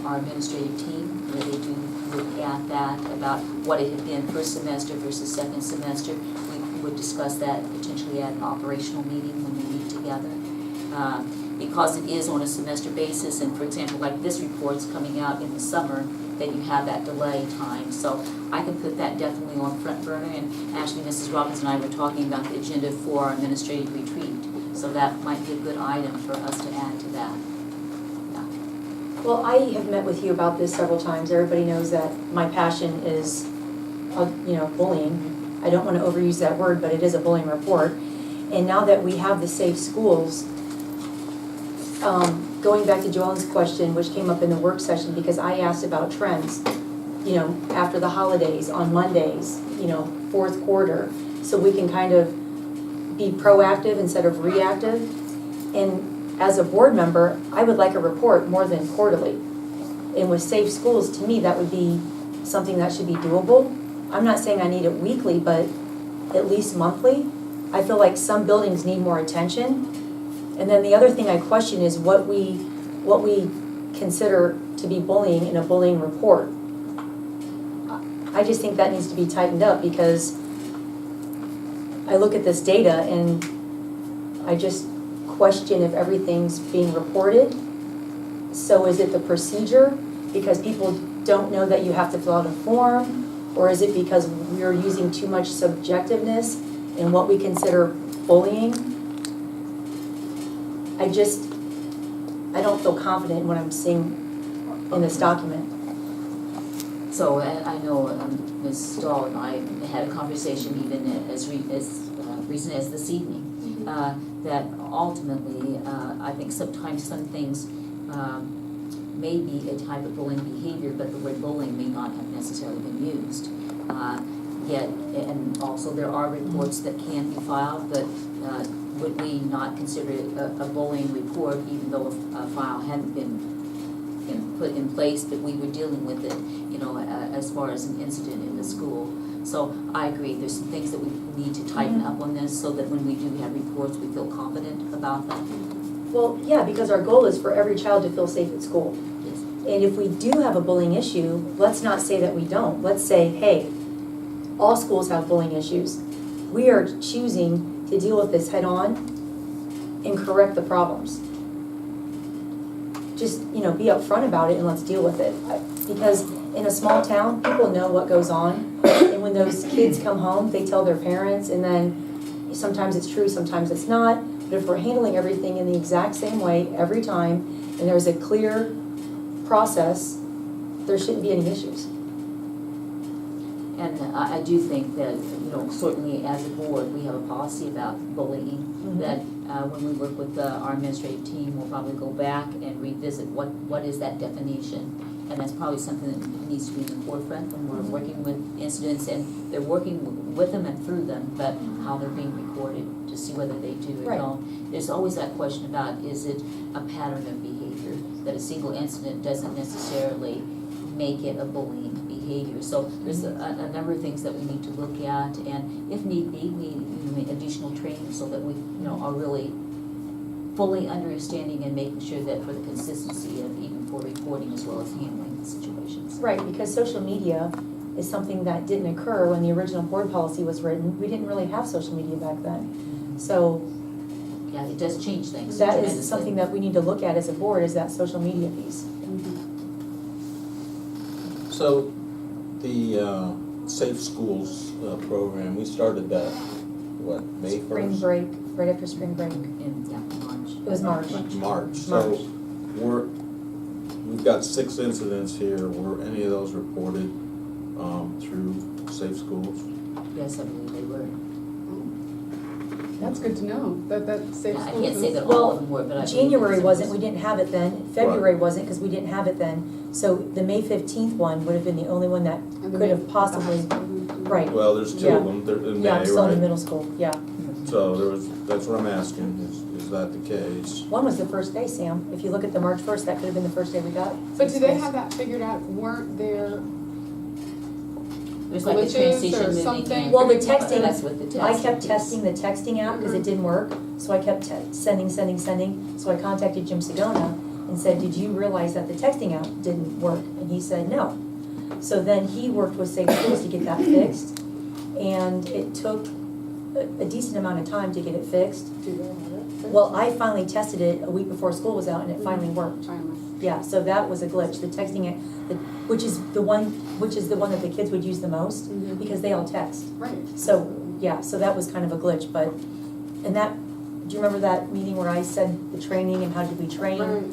our administrative team really do look at that, about what it had been first semester versus second semester. We would discuss that potentially at an operational meeting when we meet together. Because it is on a semester basis, and for example, like this report's coming out in the summer, then you have that delay time. So I can put that definitely on front burner, and actually Mrs. Robbins and I were talking about the agenda for our administrative retreat. So that might be a good item for us to add to that. Yeah. Well, I have met with you about this several times. Everybody knows that my passion is, bullying. I don't want to overuse that word, but it is a bullying report. And now that we have the safe schools, going back to Joellen's question, which came up in the work session, because I asked about trends, after the holidays, on Mondays, fourth quarter, so we can kind of be proactive instead of reactive. And as a board member, I would like a report more than quarterly. And with safe schools, to me, that would be something that should be doable. I'm not saying I need it weekly, but at least monthly. I feel like some buildings need more attention. And then the other thing I question is what we consider to be bullying in a bullying report. I just think that needs to be tightened up, because I look at this data and I just question if everything's being reported. So is it the procedure, because people don't know that you have to fill out a form, or is it because we're using too much subjectiveness in what we consider bullying? I don't feel confident in what I'm seeing in this document. So I know Ms. Stahl and I had a conversation even as recent as this evening, that ultimately I think sometimes some things may be a type of bullying behavior, but the word bullying may not have necessarily been used. Yet, and also there are reports that can be filed, but would we not consider it a bullying report, even though a file hadn't been put in place, but we were dealing with it, as far as an incident in the school. So I agree, there's some things that we need to tighten up on this, so that when we do have reports, we feel confident about them. Well, yeah, because our goal is for every child to feel safe at school. Yes. And if we do have a bullying issue, let's not say that we don't. Let's say, hey, all schools have bullying issues. We are choosing to deal with this head on and correct the problems. Just, be upfront about it and let's deal with it. Because in a small town, people know what goes on. And when those kids come home, they tell their parents, and then sometimes it's true, sometimes it's not. But if we're handling everything in the exact same way every time, and there's a clear process, there shouldn't be any issues. And I do think that, certainly as a board, we have a policy about bullying, that when we work with our administrative team, we'll probably go back and revisit what is that definition, And that's probably something that needs to be in the forefront when we're working with incidents, and they're working with them and through them, but how they're being recorded to see whether they do or Right. don't. There's always that question about, is it a pattern of behavior, that a single incident doesn't necessarily make it a bullying behavior. So there's a number of things that we need to look at, and if need be, we need additional training so that we, are really fully understanding and making sure that for the consistency of even for reporting as well as handling situations. Right, because social media is something that didn't occur when the original board policy was written. We didn't really have social media back then. So Yeah, it does change things that tremendously. is something that we need to look at as a board, is that social media piece. So, the Safe Schools program, we started that, what, May 1st? Spring break, right after spring break. In, March. It was March. March. So, we've got 6 incidents here. Were any of those reported through Safe Schools? Yes, I believe they were. That's good to know, that safe Yeah, I schools can't say is- that all of them were, but I believe January there wasn't, we didn't have it then. February wasn't, because we didn't have it then. So the May 15th one would have been the only one that and the could have May- possibly, right. Well, there's 2 Yeah. of them. They're in Yeah, I'm May, still in right? middle school, yeah. So that's what I'm asking, is that the case? One was the first day, Sam. If you look at the March 1st, that could have been the first day we got. But do they have that figured out? Weren't there There's like a glitches transition or moving something? in. Well, the texting, That's what the texting I kept piece. testing the texting out because it didn't work. So I kept sending. So I contacted Jim Sedona and said, did you realize that the texting out didn't work? And he said, no. So then he worked with Safe Schools to get that fixed. And it took a decent amount of time to get it fixed. Do they have it? Well, I finally tested it a week before school was out and it finally worked. Finally. Yeah, so that was a glitch, the texting it, which is the one that the kids would use the most, Mhm. because they all text. Right. So, yeah, so that was kind of a glitch, but, and that, do you remember that meeting where I said the training and how did we train? Right.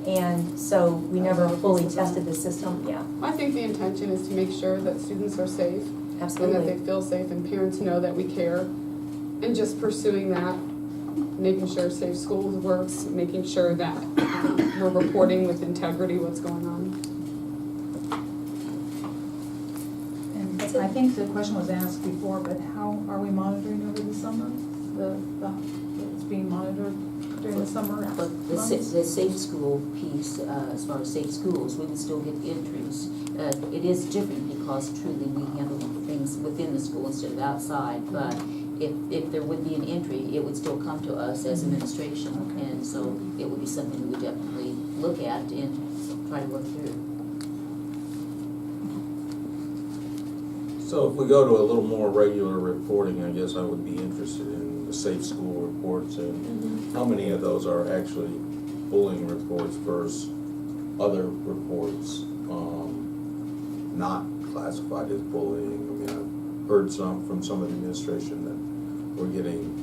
And so we never fully tested the system, yeah, I think the intention is to make sure that students are safe and that absolutely. they feel safe and parents know that we care. And just pursuing that, making sure Safe Schools works, making sure that we're reporting with integrity what's going on. And I think the question was asked before, but how are we monitoring over the summer? It's being monitored during the summer But the months? the safe school piece, as far as safe schools, we would still get entries. It is different because truly we handle things within the school instead of outside, but if there would be an entry, it would still come to us as administration. And so it would be something we would definitely look at and try to work through. So if we go to a little more regular reporting, I guess I would be interested in the Safe School reports and how many of those are actually bullying reports versus other reports not classified as bullying. I mean, I've heard from some of the administration that we're getting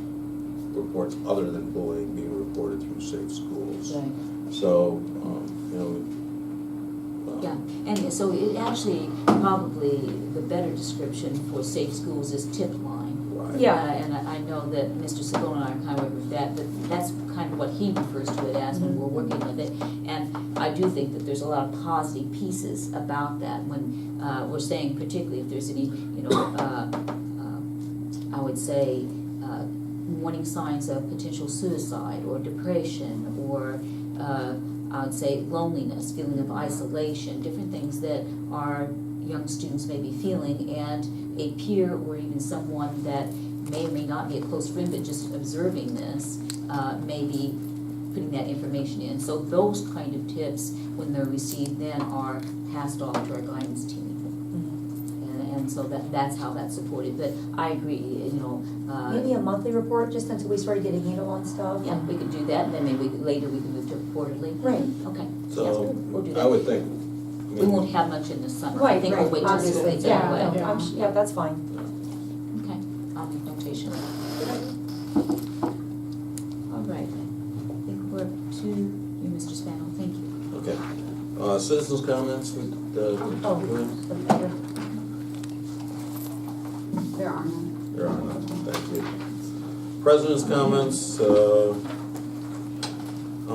reports other than bullying being reported through Safe Schools. Right. So, Yeah, and so it actually, probably the better description for safe schools is tip line. right. Yeah. And I know that Mr. Sabone and I are kind of working with that, but that's kind of what he refers to it as when we're working with it. And I do think that there's a lot of positive pieces about that when we're saying particularly if there's any, I would say, warning signs of potential suicide or depression or I would say loneliness, feeling of isolation, different things that our young students may be feeling, and a peer or even someone that may or may not be a close friend but just observing this may be putting that information in. So those kind of tips, when they're received, then are passed off to our guidance team. And so that's how that's supported. But I agree, Maybe a monthly report, just until we sort of get a handle on stuff. yeah, we could do that, and then maybe later we can move to quarterly. Right. Okay. So Yes, we'll do that. I would think. We won't have much in the summer. I Right, think we'll wait till school obviously, gets yeah, underway. no, yeah, that's fine. Okay, I'll make notation of that. All right, I think we're up to you, Mr. Spano, thank you. Okay. Citizens' comments? There are none. There are none, thank you. President's comments, I'm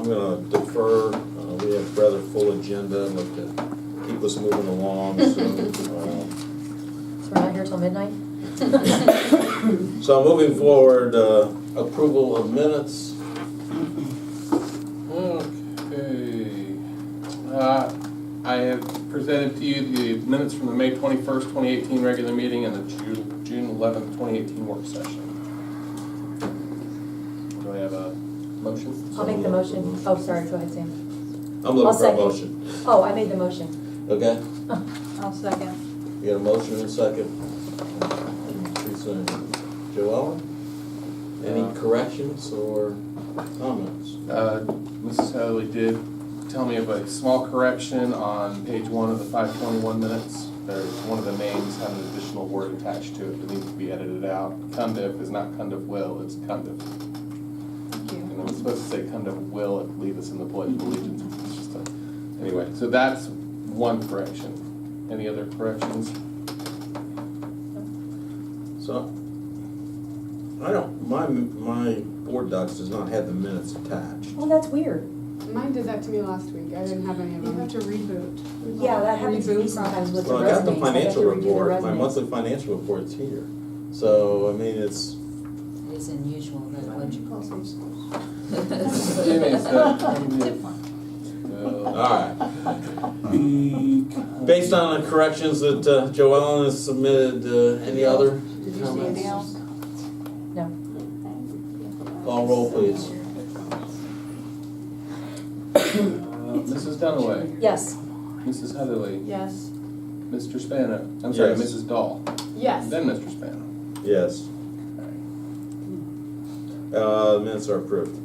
gonna defer, we have a rather full agenda, I'd like to keep keep us moving along, so. So we're not here till midnight? So moving forward, approval of minutes. Okay. I have presented to you the minutes from the May 21st, 2018 regular meeting and the June 11th, 2018 work session. Do I have a motion? I'll make the motion. Oh, sorry, go ahead, Sam. I'm I'll looking for a second. motion. Oh, I made the motion. Okay, I'll second. you got a motion and a second. Teresa and Joellen, any corrections or comments? Mrs. Hadley did tell me of a small correction on page 1 of the 521 minutes. There's one of the names had an additional word attached to it that needs to be edited out. Cundiff is not Cundiff will, it's Cundiff. Thank you. And I'm supposed to say Cundiff will lead us in the Pledge of Allegiance. It's just a, anyway, so that's one correction. Any other corrections? So, I don't, my board docs does not have the minutes attached. Well, that's weird. Mine did that to me last week. I didn't have any of You them. have to reboot. Yeah, that happens to me sometimes with the Well, I got the resumes. I have to financial redo the report, my resumes. monthly financial report's here. So, I mean, it's, It is unusual that when you call some Give me a second. Tip one. alright. Based on the corrections that Joellen has submitted, any other Did you see anything else? No. call roll, please? Mrs. Dunaway, Yes. Mrs. Heatherly, Yes. Mr. Spano, I'm sorry, Yes. Mrs. Dahl, Yes. then Mr. Spano. Yes. Minutes are approved.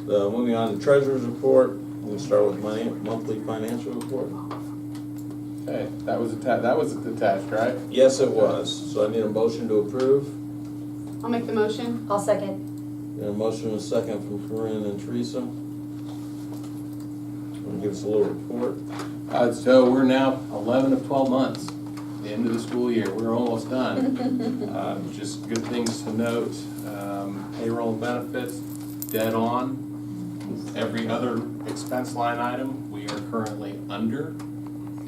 Moving on to treasurer's report, we'll start with monthly financial report. Okay, that was attached, right? Yes, it was, so I need a motion to approve. I'll make the motion. I'll second. A motion and a second from Corinne and Teresa. Want to give us a little report? So we're now 11 of 12 months, the end of the school year. We're almost done. Just good things to note. Payroll and benefits, dead on. Every other expense line item, we are currently under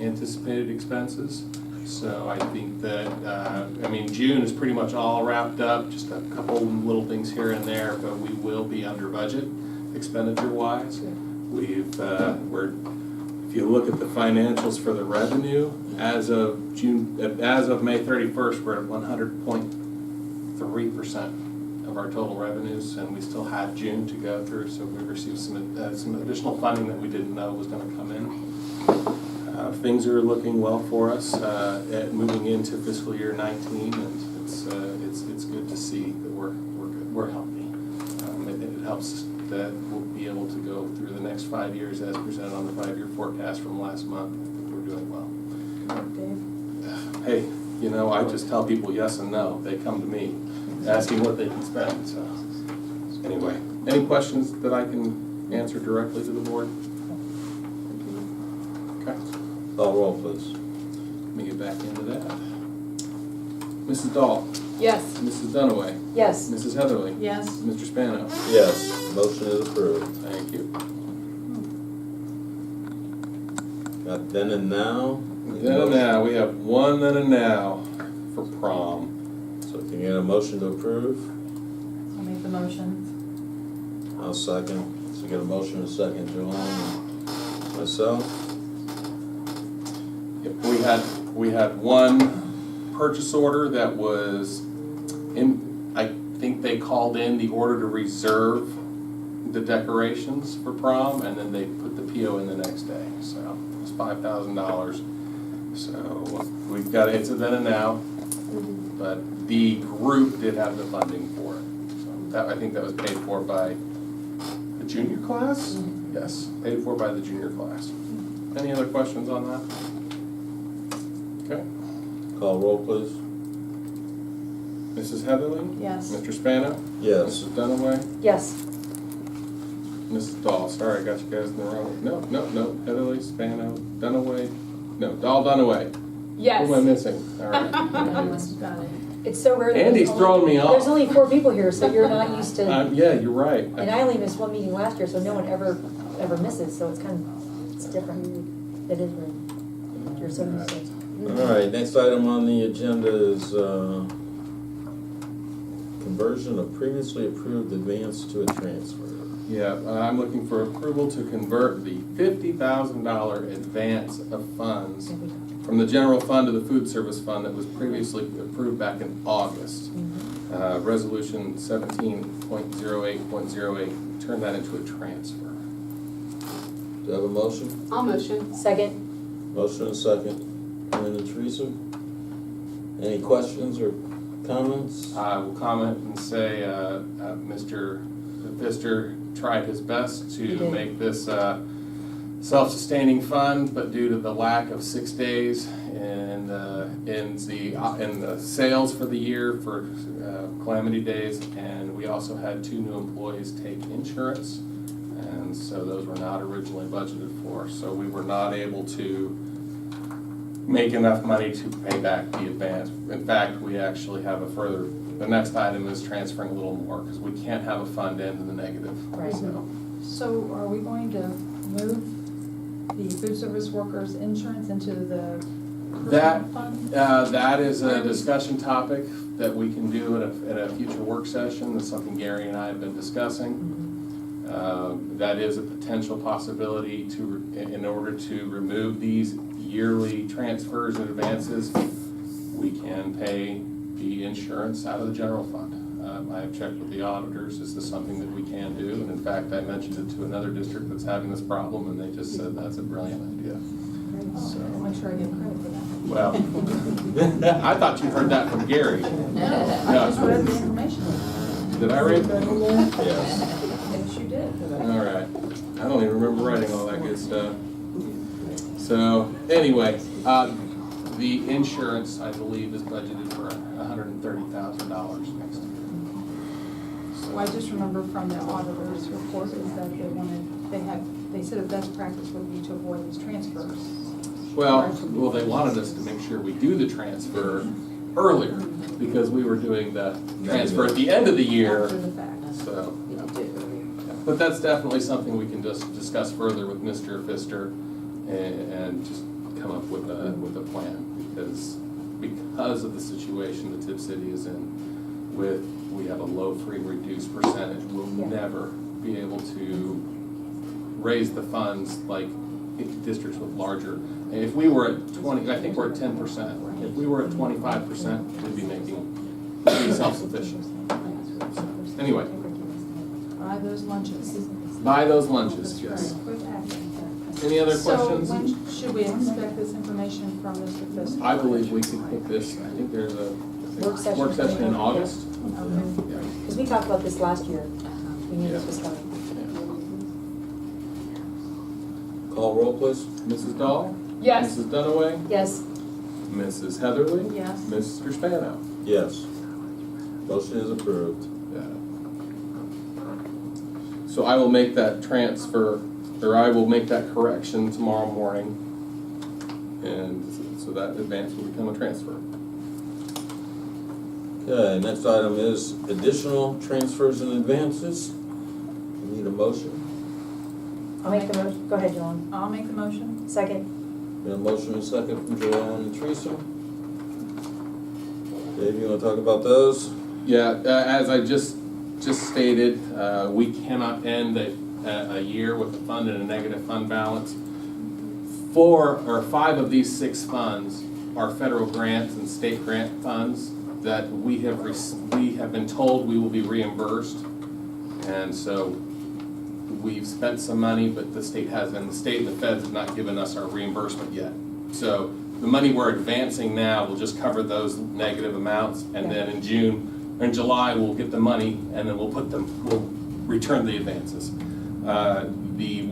anticipated expenses. So I think that, June is pretty much all wrapped up, just a couple little things here and there, but we will be under budget expenditure-wise. If you look at the financials for the revenue, as of May 31st, we're at 100.3% of our total revenues, and we still have June to go through, so we received some additional funding that we didn't know was gonna come in. Things are looking well for us moving into fiscal year 19, and it's good to see that we're good, we're healthy. It helps that we'll be able to go through the next 5 years as presented on the 5-year forecast from last month. I think we're doing well. Hey, I just tell people yes and no. They come to me asking what they can spend. So anyway, any questions that I can answer directly to the board? Okay. Call roll, please. Let me get back into that. Mrs. Dahl, Yes. Mrs. Dunaway, Yes. Mrs. Heatherly, Yes. Mr. Spano. Yes, motion is approved. Thank you. Got then and now. Then and now, we have one then and now for prom. So can you get a motion to approve? I'll make the motion. I'll second. So get a motion and a second, Joellen and myself. Yep, we had one purchase order that was I think they called in the order to reserve the decorations for prom, and then they put the PO in the next day, so it's $5,000. So we've got, it's a then and now, but the group did have the funding for it. So I think that was paid for by the junior class? Yes, paid for by the junior class. Any other questions on that? Okay. Call roll, please. Mrs. Heatherly? Yes. Mr. Spano? Yes. Mrs. Dunaway? Yes. Mrs. Dahl, sorry, I got you guys in the wrong. No. Heatherly, Spano, Dunaway. No, Dahl, Dunaway. Yes. Who am I missing? All right. Got it. It's so rare that Andy's throwing me off. There's only 4 people here, so you're not used to, Yeah, you're right. and I only missed one meeting last year, so no one ever misses, so it's different. That is right. You're 76. All right, next item on the agenda is conversion of previously approved advance to a transfer. Yeah, I'm looking for approval to convert the $50,000 advance of funds from the general fund to the food service fund that was previously approved back in August. Resolution 17.08.08, turn that into a transfer. Do I have a motion? I'll motion. Second? Motion and second. Lynn and Teresa? Any questions or comments? I will comment and say Mr. Pfister tried his best He to did. make this self-sustaining fund, but due to the lack of 6 days in the sales for the year for calamity days, and we also had 2 new employees take insurance, and so those were not originally budgeted for. So we were not able to make enough money to pay back the advance. In fact, we actually have the next item is transferring a little more, because we can't have a fund end in the negative. Right. So are we going to move the food service workers' insurance into the That, personal fund? that is a discussion topic that we can do at a future work session. That's something Gary and I have been discussing. That is a potential possibility in order to remove these yearly transfers and advances, we can pay the insurance out of the general fund. I have checked with the auditors, is this something that we can do? And in fact, I mentioned it to another district that's having this problem, and they just said that's a brilliant idea. So, I'll make sure I get credit for that. well, I thought you heard that from Gary. No, I just read the information. Did I read that in there? Yes. Yes, you did. All right. I don't even remember writing all that good stuff. So, anyway, the insurance, I believe, is budgeted for $130,000 next year. Well, I just remember from the auditor's report is that they said a best practice would be to avoid these transfers. Well, they wanted us to make sure we do the transfer earlier, because we were doing the transfer at the end of the year. After the fact. So, but that's definitely something we can just discuss further with Mr. Pfister and just come up with a plan, because of the situation that Tipp City is in, we have a low free and reduced percentage. We'll never be able to raise the funds like districts with larger. If we were at 20, I think we're at 10%. If we were at 25%, we'd be self-sufficient. So, anyway. Buy those lunches. Buy those lunches, yes. Quick action. Any other questions? So when should we expect this information from Mr. Pfister? I believe we could pick this, I think there's a Work session. work session in August. Okay. Because we talked about this last year. We knew this was coming. Call roll, please. Mrs. Dahl? Yes. Mrs. Dunaway? Yes. Mrs. Heatherly? Yes. Mr. Spano? Yes. Motion is approved. So I will make that transfer, or I will make that correction tomorrow morning, and so that advance will become a transfer. Okay, next item is additional transfers and advances. We need a motion. I'll make the motion. Go ahead, Joan. I'll make the motion. Second? We have a motion and a second from Joanne and Teresa. Dave, you want to talk about those? Yeah, as I just stated, we cannot end a year with a fund and a negative fund balance. 4 or 5 of these 6 funds are federal grants and state grant funds that we have been told we will be reimbursed, and so we've spent some money, but the state and the feds have not given us our reimbursement yet. So the money we're advancing now will just cover those negative amounts, and then in July we'll get the money, and then we'll return the advances. The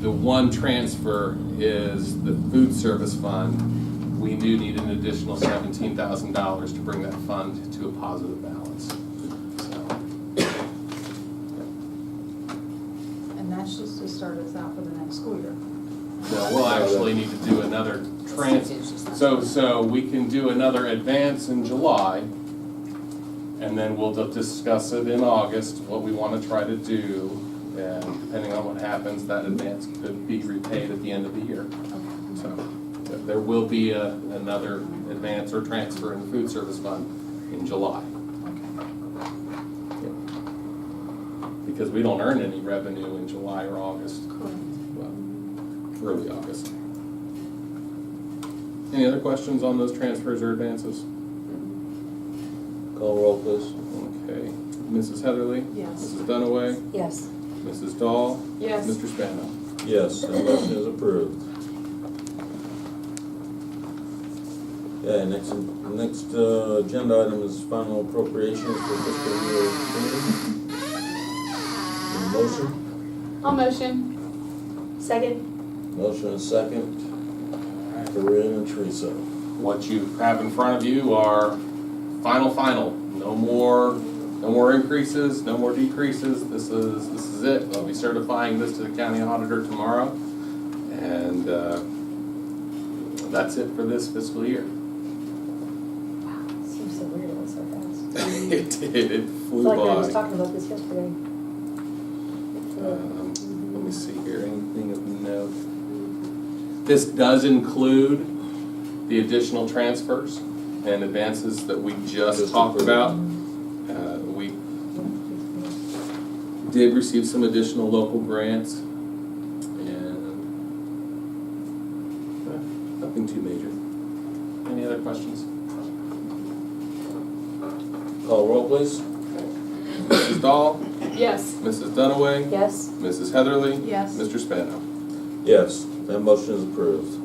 one transfer is the food service fund. We do need an additional $17,000 to bring that fund to a positive balance. And that's just to start us out for the next school year. No, we'll actually need to do another so we can do another advance in July, and then we'll discuss it in August, what we want to try to do. and depending on what happens, that advance could be repaid at the end of the year. So there will be another advance or transfer in the food service fund in July. Yeah. Because we don't earn any revenue in July or August. Well, early August. Any other questions on those transfers or advances? Call roll, please. Okay. Mrs. Heatherly? Yes. Mrs. Dunaway? Yes. Mrs. Dahl? Yes. Mr. Spano? Yes, the motion is approved. Okay, next agenda item is final appropriations for fiscal year 20. Motion? I'll motion. Second? Motion and second. Corinne and Teresa. What you have in front of you are final. No more increases, no more decreases. This is it. I'll be certifying this to the county auditor tomorrow. And that's it for this fiscal year. Wow, it seems so weird it went so fast. It did, it I flew feel like I was by. talking about this yesterday. Let me see here, anything of note? This does include the additional transfers and advances that we just talked about. We did receive some additional local grants, and nothing too major. Any other questions? Call roll, please. Mrs. Dahl? Yes. Mrs. Dunaway? Yes. Mrs. Heatherly? Yes. Mr. Spano? Yes, that motion is approved.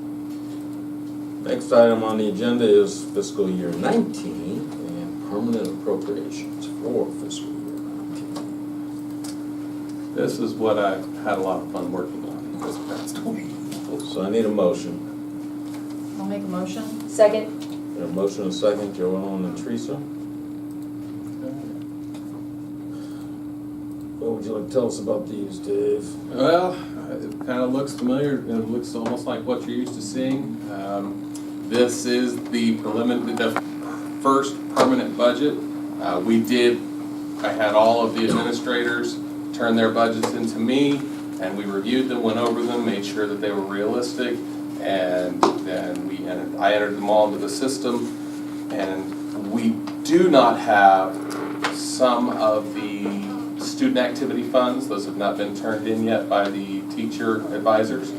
Next item on the agenda is fiscal year 19 and permanent appropriations for fiscal year 19. This is what I've had a lot of fun working on this past week. So I need a motion. I'll make a motion. Second? A motion and second, Joellen and Teresa. What would you like to tell us about these, Dave? Well, it kind of looks familiar. It looks almost like what you're used to seeing. This is the first permanent budget. I had all of the administrators turn their budgets into me, and we reviewed them, went over them, made sure that they were realistic, and then I entered them all into the system. And we do not have some of the student activity funds. Those have not been turned in yet by the teacher advisors.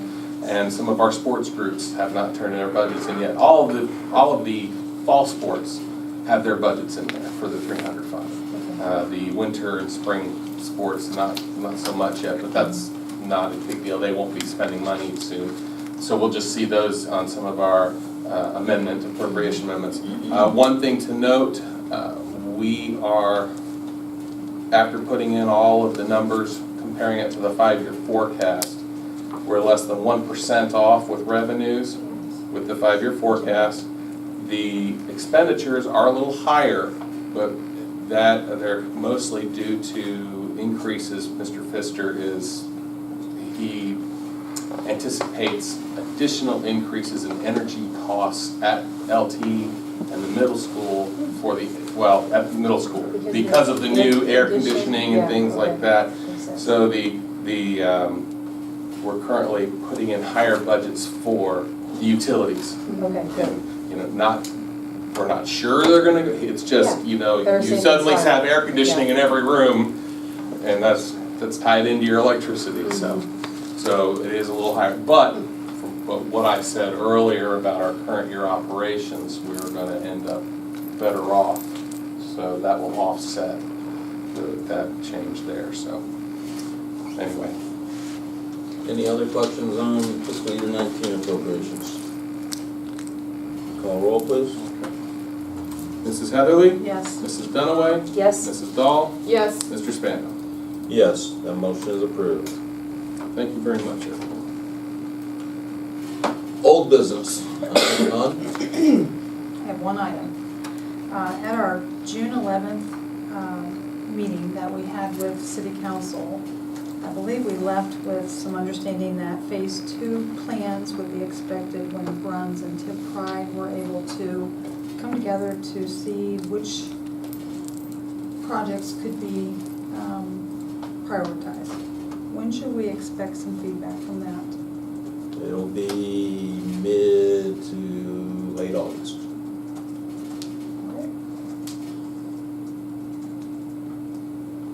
And some of our sports groups have not turned their budgets in yet. All of the fall sports have their budgets in there for the 300 fund. The winter and spring sports, not so much yet, but that's not a big deal. They won't be spending money soon. So we'll just see those on some of our appropriation amendments. One thing to note, we are, after putting in all of the numbers, comparing it to the 5-year forecast, we're less than 1% off with revenues with the 5-year forecast. The expenditures are a little higher, but they're mostly due to increases. Mr. Pfister he anticipates additional increases in energy costs at LT and the middle school at the middle school because of the new air conditioning and things like that. So we're currently putting in higher budgets for the utilities. Okay, good. And, we're not sure they're gonna go, it's just, you suddenly have air conditioning in every room, and that's tied into your electricity, so it is a little higher. But what I said earlier about our current year operations, we're gonna end up better off. So that will offset that change there, so anyway. Any other questions on fiscal year 19 appropriations? Call roll, please. Mrs. Heatherly? Yes. Mrs. Dunaway? Yes. Mrs. Dahl? Yes. Mr. Spano? Yes, that motion is approved. Thank you very much, everyone. Old business. None? I have one item. At our June 11th meeting that we had with City Council, I believe we left with some understanding that Phase 2 plans would be expected when Bruns and Tipp Pride were able to come together to see which projects could be prioritized. When should we expect some feedback from that? It'll be mid to late August.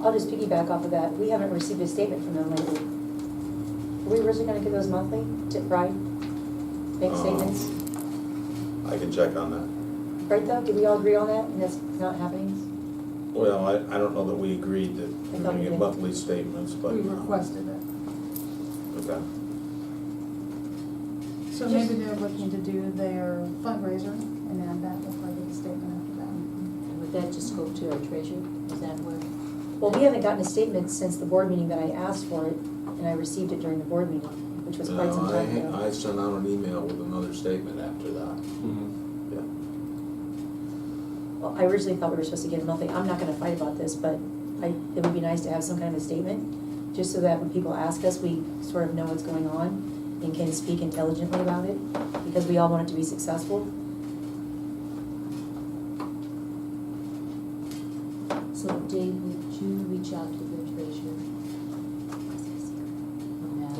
I'll just piggyback off of that. We haven't received a statement from them lately. Are we originally gonna get those monthly, right? Bank statements? I can check on that. Right though, did we all agree on that, and that's not happening? Well, I don't know that we agreed that I we're thought gonna we get did. monthly statements, but. We requested it. Okay. So maybe they're looking to do their fundraiser and add that, they'll probably get a statement after that. And would that just go to our treasurer? Is that where? Well, we haven't gotten a statement since the board meeting that I asked for it, and I received it during the board meeting, which was quite some time ago. I sent out an email with another statement after that. Yeah. Well, I originally thought we were supposed to get a monthly. I'm not gonna fight about this, but it would be nice to have some kind of a statement, just so that when people ask us, we sort of know what's going on and can speak intelligently about it, because we all want it to be successful. So Dave, would you reach out to the treasurer? On that?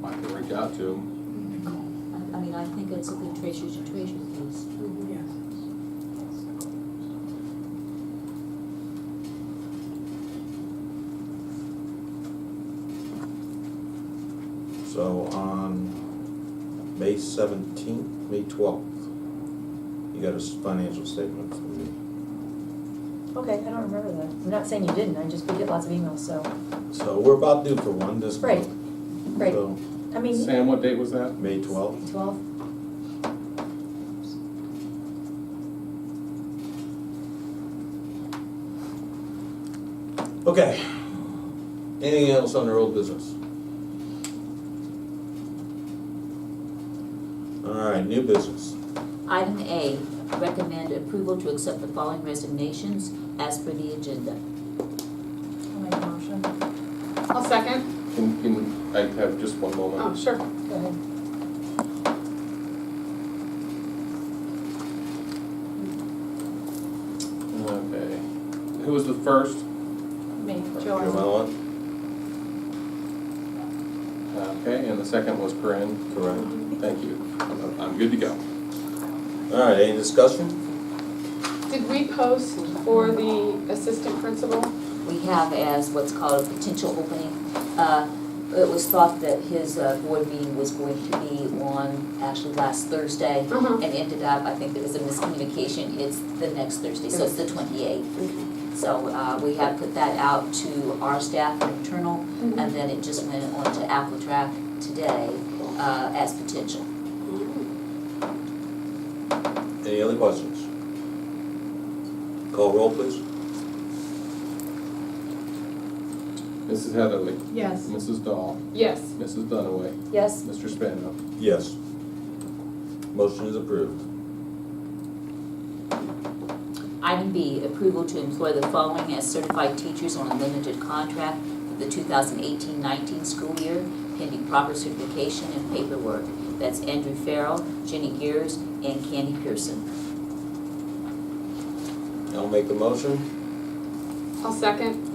I can reach out to him. I mean, I think it's a good treasurer's a treasurer case. So on May 17th, May 12th, you got a financial statement from me. Okay, I don't remember that. I'm not saying you didn't, we get lots of emails, so. So we're about due for one this Right. month. Right. So, I mean, Sam, what date was that? May 12th. 12? Okay. Anything else under old business? All right, new business. Item A, recommend approval to accept the following resignations as per the agenda. I'll make a motion. I'll second. Can I have just one moment? Oh, sure. Go ahead. Okay. Who was the first? Me, Joanne. Joellen? Okay, and the second was Corinne. Correct. Thank you. I'm good to go. All right, any discussion? Did we post for the assistant principal? We have as what's called a potential opening. It was thought that his board meeting was going to be on actually last Thursday and ended up, I think there was a miscommunication, it's the next Thursday, so it's the 28th. So we have put that out to our staff internal, and then it just went on to AppleTrack today as potential. Any other questions? Call roll, please. Mrs. Heatherly. Yes. Mrs. Dahl. Yes. Mrs. Dunaway. Yes? Mr. Spano. Yes. Motion is approved. Item B, approval to employ the following as certified teachers on a limited contract for the 2018-19 school year, pending proper certification and paperwork. That's Andrew Farrell, Jenny Gears, and Candy Pearson. I'll make the motion. I'll second.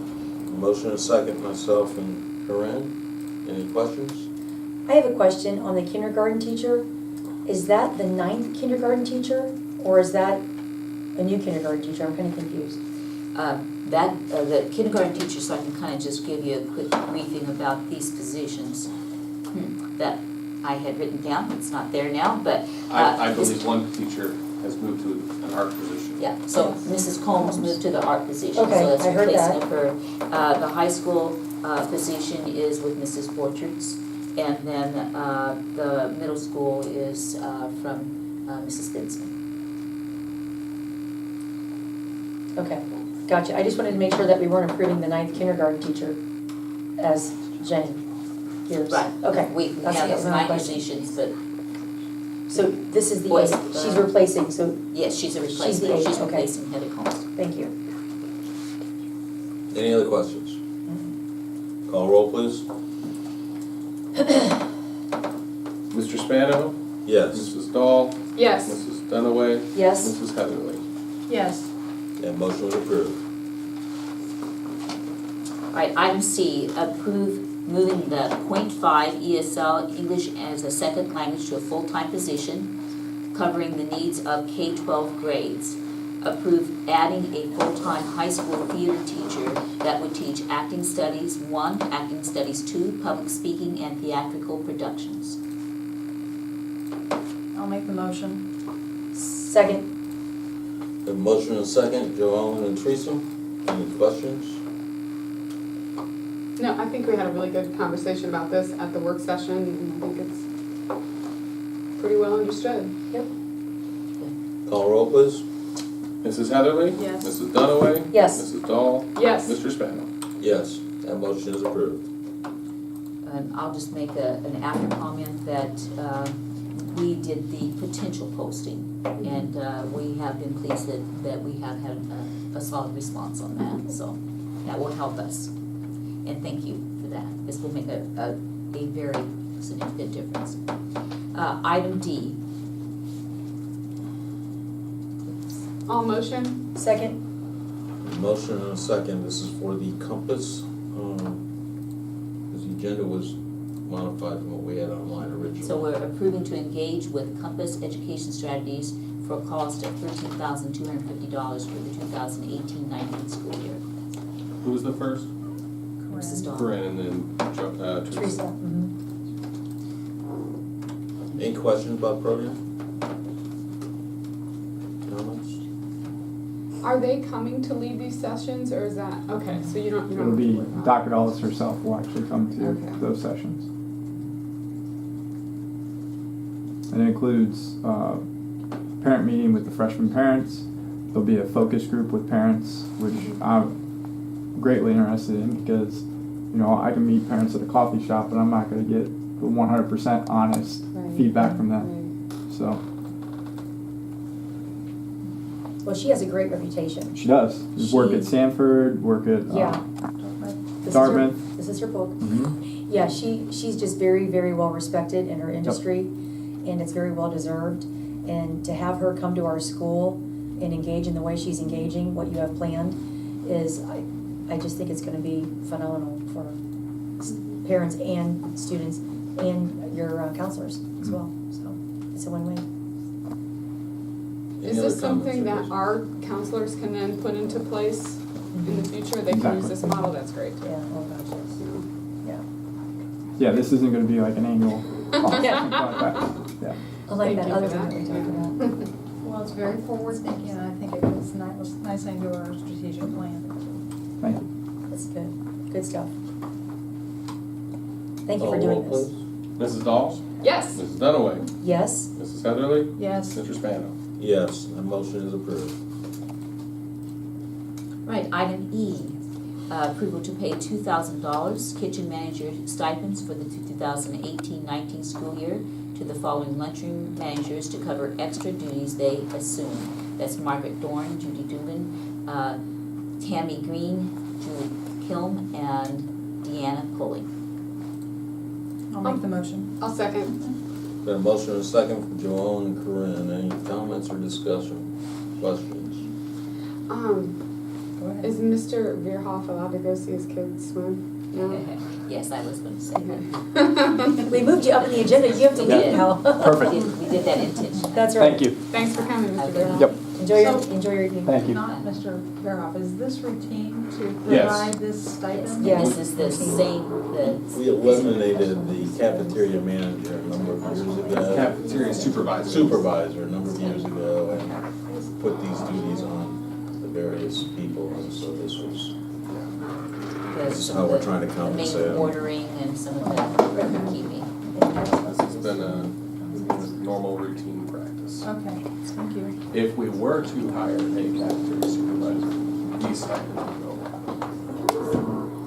Motion and second, myself and Corinne. Any questions? I have a question on the kindergarten teacher. Is that the 9th kindergarten teacher, or is that a new kindergarten teacher? I'm kind of confused. The kindergarten teacher, so I can kind of just give you a quick briefing about these positions that I had written down. It's not there now, but. I believe one teacher has moved to an art position. Yeah, so Mrs. Combs moved to the art position, Okay, so that's I heard replacement that. of her. The high school position is with Mrs. Borchards, and then the middle school is from Mrs. Dinsman. Okay, gotcha. I just wanted to make sure that we weren't approving the 9th kindergarten teacher as Jenny Gears. Right. Okay. We That have was my 9 question. positions, but So this is the Boys, 8th. She's replacing, so yes, she's a She's the replacement, eighth, she's okay. replacing Heather Combs. thank you. Any other questions? Call roll, please. Mr. Spano. Yes. Mrs. Dahl. Yes. Mrs. Dunaway. Yes? Mrs. Heatherly. Yes. And motion was approved. All right, item C, approve moving the .5 ESL English as a second language to a full-time position, covering the needs of K-12 grades. Approve adding a full-time high school theater teacher that would teach acting studies 1, acting studies 2, public speaking, and theatrical productions. I'll make the motion. Second. A motion and a second, Joellen and Teresa. Any questions? No, I think we had a really good conversation about this at the work session, and I think it's pretty well understood. Call roll, please. Mrs. Heatherly? Yes. Mrs. Dunaway? Yes. Mrs. Dahl? Yes. Mr. Spano? Yes, that motion is approved. And I'll just make an after comment that we did the potential posting, and we have been pleased that we have had a solid response on that, so that will help us. And thank you for that. This will make a very significant difference. Item D. All motion? Second. Motion and a second, this is for the Compass. Because the agenda was modified from what we had online originally. So we're approving to engage with Compass Education Strategies for a cost of $13,250 for the 2018-19 school year. Who was the first? Mrs. Dahl. Corinne, and then Teresa. Teresa. Mm-hmm. Any questions about the program? Comments? Are they coming to lead these sessions, or is that, okay, so you don't. It'll be Dr. Dulles herself will actually come to Okay. those sessions. And it includes parent meeting with the freshman parents. There'll be a focus group with parents, which I'm greatly interested in because, you know, I can meet parents at a coffee shop, but I'm not going to get the 100% honest feedback from them. So. Well, she has a great reputation. She does. Work at Stanford, work at Yeah. Dartmouth. This is her book. Mm-hmm. Yeah, she's just very, very well respected in her industry, and it's very well deserved. And to have her come to our school and engage in the way she's engaging, what you have planned, is I just think it's going to be phenomenal for parents and students and your counselors as well. So it's a win-win. Is this something that our counselors can then put into place in the future? They can use this model, that's great. Yeah, oh gosh, yes. Yeah. Yeah, this isn't going to be like an annual cost. Yeah. Yeah. I like Thank that you other for thing that. that we talked about. Well, it's very forward-thinking, and I think it fits nicely into our strategic plan. Thank you. That's good. Good stuff. Thank you Call for roll, doing this. please. Mrs. Dahl? Yes. Mrs. Dunaway? Yes. Mrs. Heatherly? Yes. Mr. Spano? Yes, that motion is approved. Right, item E, approval to pay $2,000 kitchen manager stipends for the 2018-19 school year to the following lunchroom managers to cover extra duties they assume. That's Margaret Dorn, Judy Dubin, Tammy Green, Julie Kilm, and Deanna Pulley. I'll make the motion. I'll second. Got a motion and a second from Joellen and Corinne. Any comments or discussion? Questions? Go ahead. Is Mr. Veerhoff allowed to go see his kids swim? No? Yes, I was going to say that. We moved you up in the agenda. You have to leave now. Perfect. We did that intentionally. That's right. Thank you. Thanks for coming, Mr. Okay. Veerhoff. Yep. Enjoy your evening. Thank you. Not Mr. Verhoff, is this routine to Yes. provide this stipend? Yes. This is the same, We eliminated the cafeteria manager a number of years ago. Cafeteria supervisor. Supervisor a number of years ago, and put these duties on the various people, and so this is how we're trying to the compensate main them. ordering and some of that bookkeeping. This has been a normal routine practice. Okay, thank you. If we were to hire a cafeteria supervisor, these stipends would go up.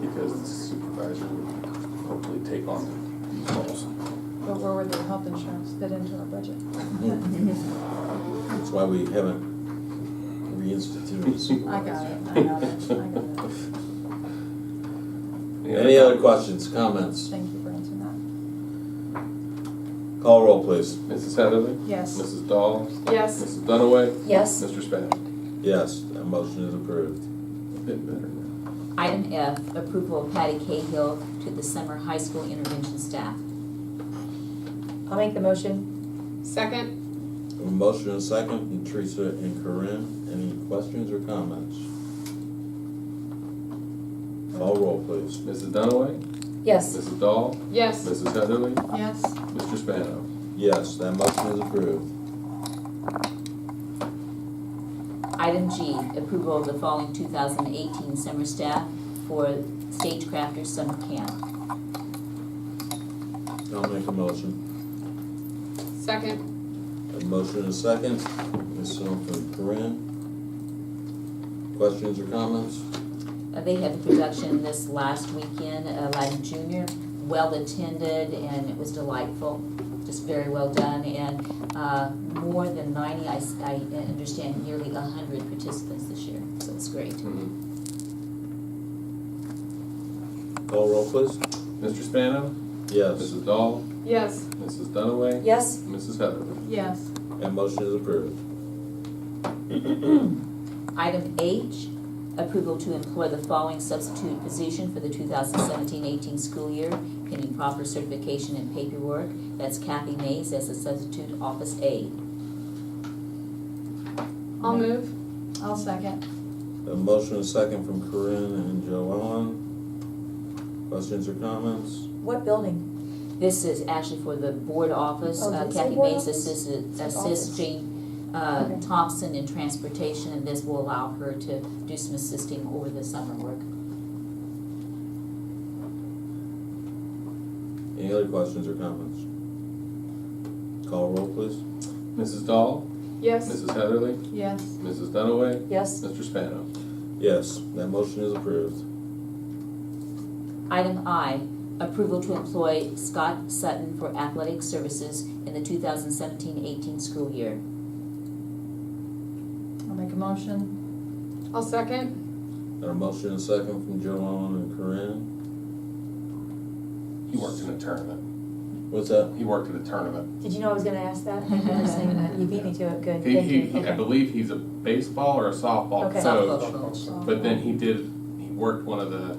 Because the supervisor would hopefully take on these roles. But where would the health insurance fit into our budget? That's why we haven't reinstituted the supervisor. I got it. Any other questions, comments? Thank you for answering that. Call roll, please. Mrs. Heatherly? Yes. Mrs. Dahl? Yes. Mrs. Dunaway? Yes. Mr. Spano? Yes, that motion is approved. A bit better now. Item F, approval of Patty Cahill to the summer high school intervention staff. I'll make the motion. Second. A motion and a second from Teresa and Corinne. Any questions or comments? Call roll, please. Mrs. Dunaway? Yes. Mrs. Dahl? Yes. Mrs. Heatherly? Yes. Mr. Spano? Yes, that motion is approved. Item G, approval of the following 2018 summer staff for Stagecrafters Summer Camp. I'll make a motion. Second. A motion and a second. Ms. Self and Corinne. Questions or comments? They had the production this last weekend, Aladdin Junior, well attended, and it was delightful, just very well done, and more than 90, I understand nearly 100 participants this year, so it's great. Call roll, please. Mr. Spano? Yes, Mrs. Dahl? Yes. Mrs. Dunaway? Yes. Mrs. Heatherly? Yes. that motion is approved. Item H, approval to employ the following substitute position for the 2017-18 school year, pending proper certification and paperwork. That's Kathy Mays as a substitute office aide. I'll move. I'll second. A motion and a second from Corinne and Joellen. Questions or comments? What building? This is actually for the board office. Oh, did it say Kathy board Mays office? assists Jane Okay. Thompson in transportation, and this will allow her to do some assisting over the summer work. Any other questions or comments? Call roll, please. Mrs. Dahl? Yes. Mrs. Heatherly? Yes. Mrs. Dunaway? Yes. Mr. Spano? Yes, that motion is approved. Item I, approval to employ Scott Sutton for athletic services in the 2017-18 school year. I'll make a motion. I'll second. Got a motion and a second from Joellen and Corinne. He worked in a tournament. What's that? He worked in a tournament. Did you know I was gonna ask that? Thank you for saying that. You beat me to it. Good. Thank you. I Okay. believe he's a baseball or a softball Okay. coach. Softball coach. But then he worked one of the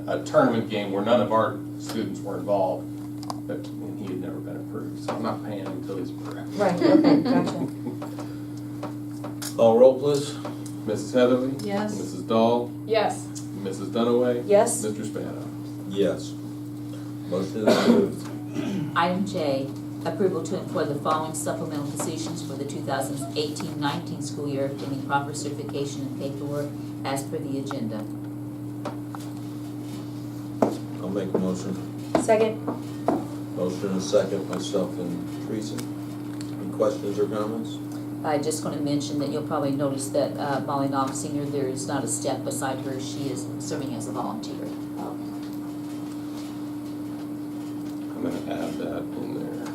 a tournament game where none of our students were involved, but and he had never been approved, so I'm not paying him until he's approved. Right, okay, gotcha. Call roll, please. Mrs. Heatherly? Yes. Mrs. Dahl? Yes. Mrs. Dunaway? Yes. Mr. Spano? Yes. Motion is approved. Item J, approval to employ the following supplemental positions for the 2018-19 school year, pending proper certification and paperwork as per the agenda. I'll make a motion. Second. Motion and a second, myself and Teresa. Any questions or comments? I'm just going to mention that you'll probably notice that Molly Knox Senior, there is not a step beside her. She is serving as a volunteer. I'm gonna add that in there.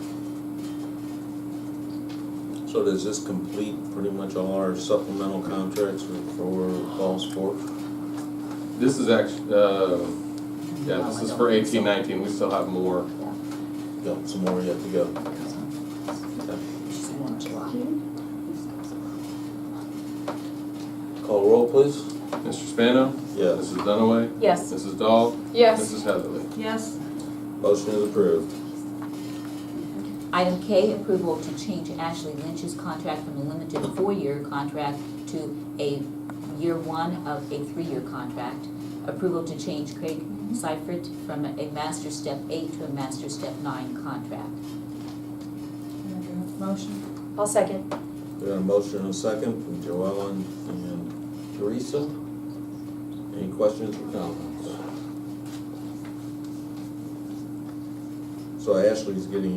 So does this complete pretty much all our supplemental contracts for fall sports? This is actually, yeah, this is for 18-19, we still have more. Got some more yet to go. She's in July. Call roll, please. Mr. Spano? Yes. Mrs. Dunaway? Yes. Mrs. Dahl? Yes. Mrs. Heatherly? Yes. Motion is approved. Item K, approval to change Ashley Lynch's contract from a limited 4-year contract to a year 1 of a 3-year contract. Approval to change Craig Seifert from a Master Step 8 to a Master Step 9 contract. Make a motion. I'll second. We got a motion and a second from Joellen and Teresa. Any questions or comments? So Ashley's getting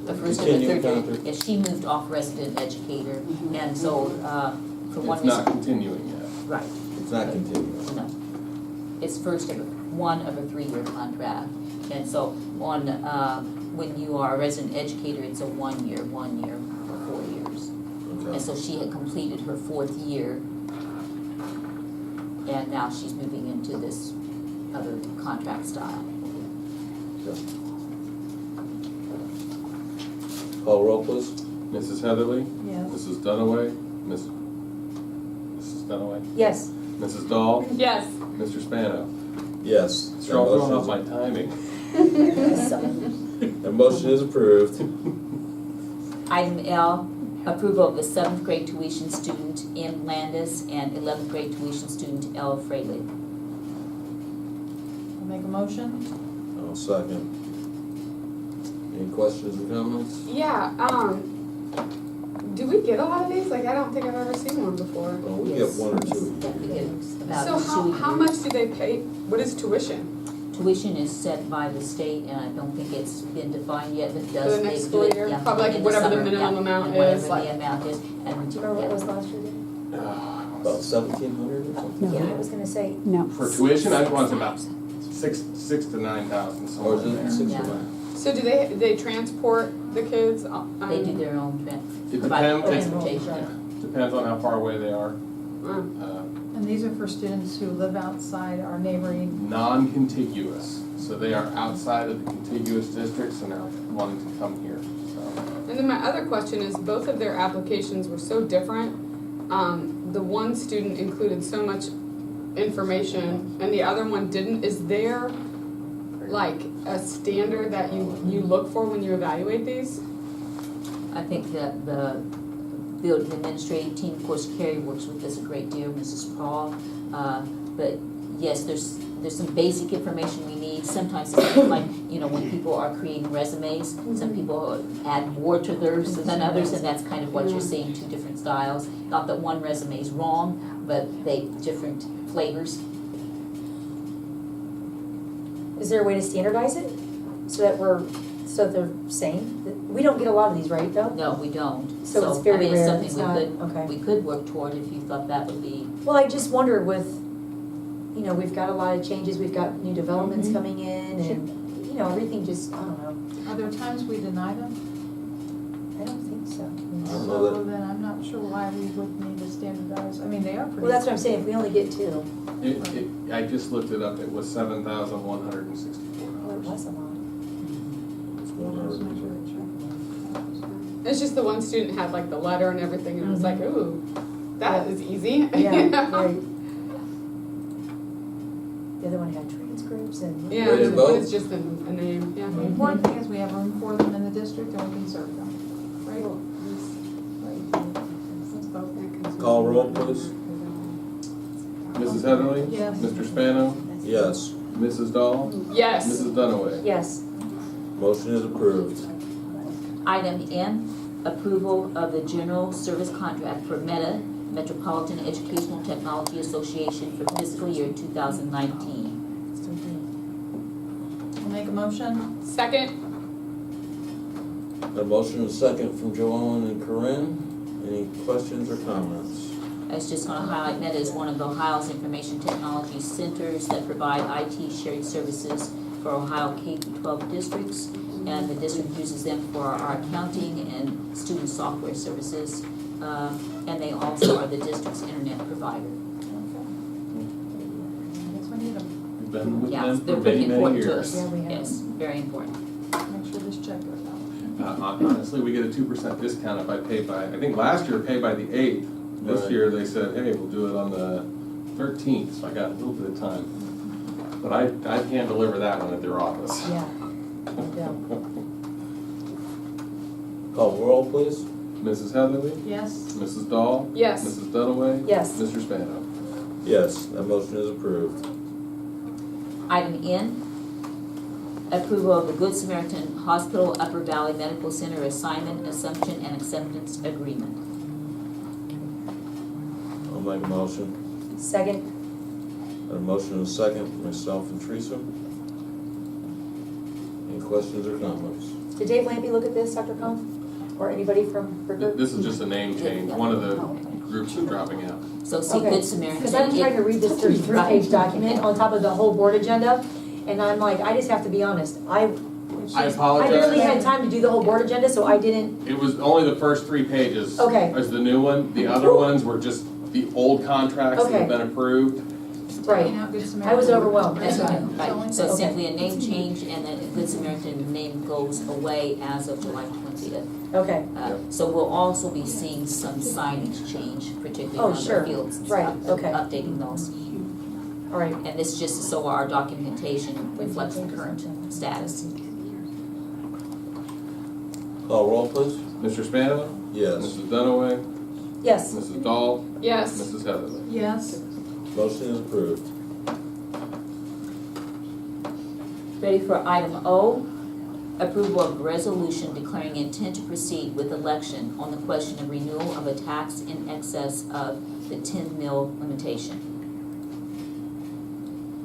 The first and continued the third, contract? yeah, she moved off resident educator, and so, for one It's not reason, continuing yet. right, It's not continuing. no. It's first of one of a 3-year contract, and so on, when you are a resident educator, it's a 1 year for 4 years. Okay. And so she had completed her 4th year, and now she's moving into this other contract style. Okay. Call roll, please. Mrs. Heatherly? Yes. Mrs. Dunaway? Mrs. Dunaway? Yes. Mrs. Dahl, Yes. Mr. Spano. Yes. Sure, I'm throwing off my timing. The motion is approved. Item L, approval of the 7th grade tuition student M. Landis and 11th grade tuition student L. Fraley. I'll make a motion. I'll second. Any questions or comments? Yeah, do we get a lot of these? Like, I don't think I've ever seen one before. Well, we get one or two. Yeah, we get about So two a how year. much do they pay? What is tuition? Tuition is set by the state, and I don't think it's been defined yet, but it does. For the next they do school it, year? yeah, Probably like in the whatever the summer, minimum yeah, amount and is, whatever like- the amount is, and. Do you remember what it was last year? About 1,700 or something? Yeah, I was gonna say, No. For tuition, I want about six to 9,000. Or is it 6 Yeah. or 9? So do they transport the kids? They do their own It provide depends, transportation. depends on how far away they are. And these are for students who live outside our neighboring. Non-contiguous, so they are outside of the contiguous districts and are wanting to come here, so. And then my other question is, both of their applications were so different. The one student included so much information and the other one didn't. Is there like a standard that you look for when you evaluate these? I think that the building administrative team, of course, Carrie works with us a great deal, Mrs. Paul. But yes, there's some basic information we need. Sometimes it's like, when people are creating resumes, some people add more to theirs than others, and that's kind of what you're seeing, two different styles. Not that one resume is wrong, but they different flavors. is there a way to standardize it? So that they're same? We don't get a lot of these, right, though? No, we don't. So it's very rare, It's it's something not, okay. we could work toward if you thought that would be. Well, I just wonder with, we've got a lot of changes, we've got new developments coming in, and, everything just, I don't know. Are there times we deny them? I don't think so. I don't know So that, then I'm not sure why we would need to standardize. I mean, they are pretty. Well, that's what I'm saying, if we only get two, I just looked it up, it was $7,164. well, it was a lot. it's 100. It's just the one student had like the letter and everything, and I was like, ooh, that is easy. Yeah, right. The other one had transcripts and. Yeah, Ready to one vote? is just a name, yeah. The important thing is we have room for them in the district and we can serve them, right? Let's vote. Call roll, please. Mrs. Heatherly? Yes. Mr. Spano? Yes. Mrs. Dahl? Yes. Mrs. Dunaway? Yes. Motion is approved. Item N, approval of the general service contract for Meta Metropolitan Educational Technology Association for fiscal year 2019. I'll make a motion. Second. A motion and a second from Joellen and Corinne. Any questions or comments? I was just going to highlight Meta is one of Ohio's information technology centers that provide IT shared services for Ohio K-12 districts, and the district uses them for our accounting and student software services, and they also are the district's internet provider. I guess we need them. We've been with Yeah, them they're for pretty many, many important to years. us. Yeah, we have. Yes, very important. Make sure this check goes out. Honestly, we get a 2% discount if I pay by, I think last year I paid by the 8th. This Right. year they said, hey, we'll do it on the 13th, so I got a little bit of time. But I can't deliver that one at their office. Yeah. Yeah. Call roll, please. Mrs. Heatherly? Yes. Mrs. Dahl? Yes. Mrs. Dunaway? Yes. Mr. Spano? Yes, that motion is approved. Item N, approval of the Good Samaritan Hospital Upper Valley Medical Center assignment, assumption, and acceptance agreement. I'll make a motion. Second. A motion and a second from myself and Teresa. Any questions or comments? Did Dave Lampy look at this, Dr. Conf? Or anybody from River? This is just a name change. One of the Oh, okay. groups is dropping out. So see, Okay. Good Samaritan. Because I'm trying to read this 33-page document on top of the whole board agenda, and I'm like, I just have to be honest, I apologize. barely had time to do the whole board agenda, so I didn't, It was only the first 3 pages. Okay. As the new one. The other ones were just the old contracts that have Okay. been approved. taking out Good Samaritan. I was overwhelmed. That's right, It's only right. So taking- simply a name change, and then Good Samaritan name goes away as of July 20th. Okay, So we'll also be seeing some signage change, particularly Oh, around sure. the fields and Right, stuff. okay. Updating those. all right. And this just so our documentation reflects the current status. Call roll, please. Mr. Spano? Yes. Mrs. Dunaway? Yes, Mrs. Dahl? Yes. Mrs. Heatherly? Yes, Motion is approved. Ready for item O, approval of resolution declaring intent to proceed with election on the question of renewal of a tax in excess of the 10 mil limitation.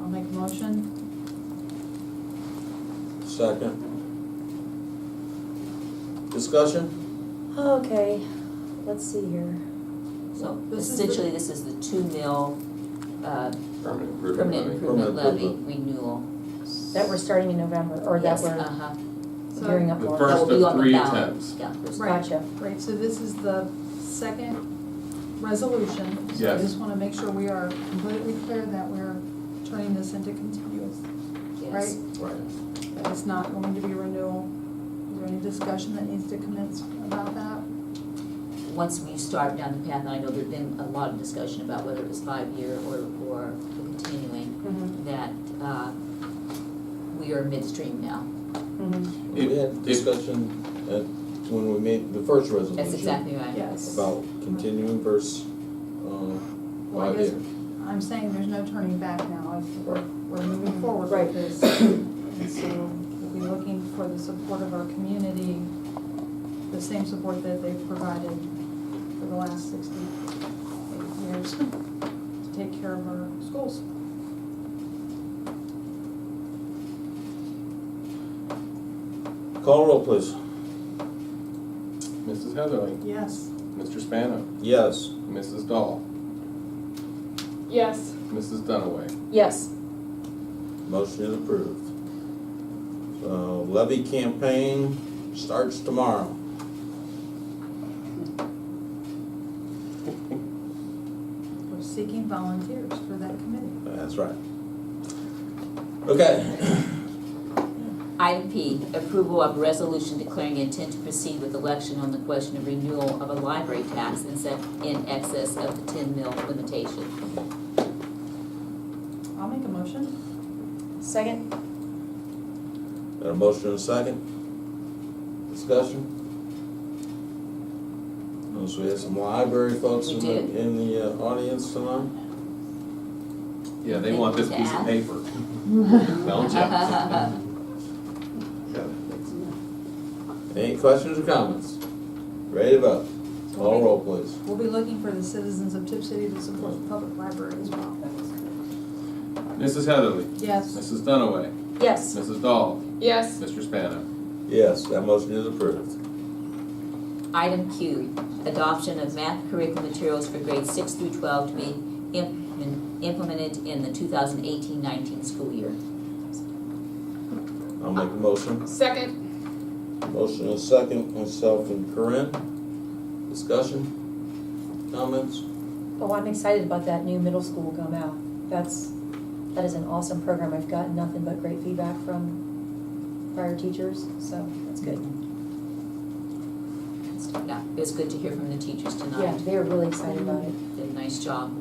I'll make a motion. Second. Discussion? okay, let's see here. So This is the- essentially, this is the 2 mil Permanent improvement permanent levy. improvement Permanent levy renewal. That we're starting in November, or that Yes, we're uh-huh. gearing up The for. first That will be of on the 3 ballot. attempts. Yeah, first. Right. Gotcha. Right, so this is the second resolution. So I Yes. just want to make sure we are completely clear that we're turning this into continuous, Yes. right? Right. That it's not going to be renewal. Is there any discussion that needs to commence about that? Once we start down the path, and I know there's been a lot of discussion about whether it was 5-year or continuing, Mhm, that we are midstream now. mhm. We had discussion at, when we made the first resolution. That's exactly right. Yes. About continuing versus, Well, I 5 guess years. I'm saying there's no turning back now. We're moving forward Right. with this. And so we'll be looking for the support of our community, the same support that they've provided for the last 68 years to take care of our schools. Call roll, please. Mrs. Heatherly? Yes. Mr. Spano? Yes. Mrs. Dahl? Yes. Mrs. Dunaway? Yes, Motion is approved. So levy campaign starts tomorrow. We're seeking volunteers for that committee. That's right. Okay. Item P, approval of resolution declaring intent to proceed with election on the question of renewal of a library tax in excess of the 10 mil limitation. I'll make a motion. second? Got a motion and a second? Discussion? So we have some library folks We in the audience tonight? Yeah, they want this piece of paper. Don't you? Any questions or comments? Ready to vote? Call roll, please. We'll be looking for the citizens of Tipp City to support the public library as well. Mrs. Heatherly? Yes. Mrs. Dunaway? Yes, Mrs. Dahl? Yes. Mr. Spano? Yes, that motion is approved. Item Q, adoption of math curriculum materials for grades 6 through 12 to be implemented in the 2018-19 school year. I'll make a motion. Second. Motion and a second, myself and Corinne. Discussion? Comments? oh, I'm excited about that new middle school come out. That is an awesome program. I've gotten nothing but great feedback from prior teachers, so that's good. Yeah, it was good to hear from the teachers Yeah, tonight. they're really excited about it. Did a nice job.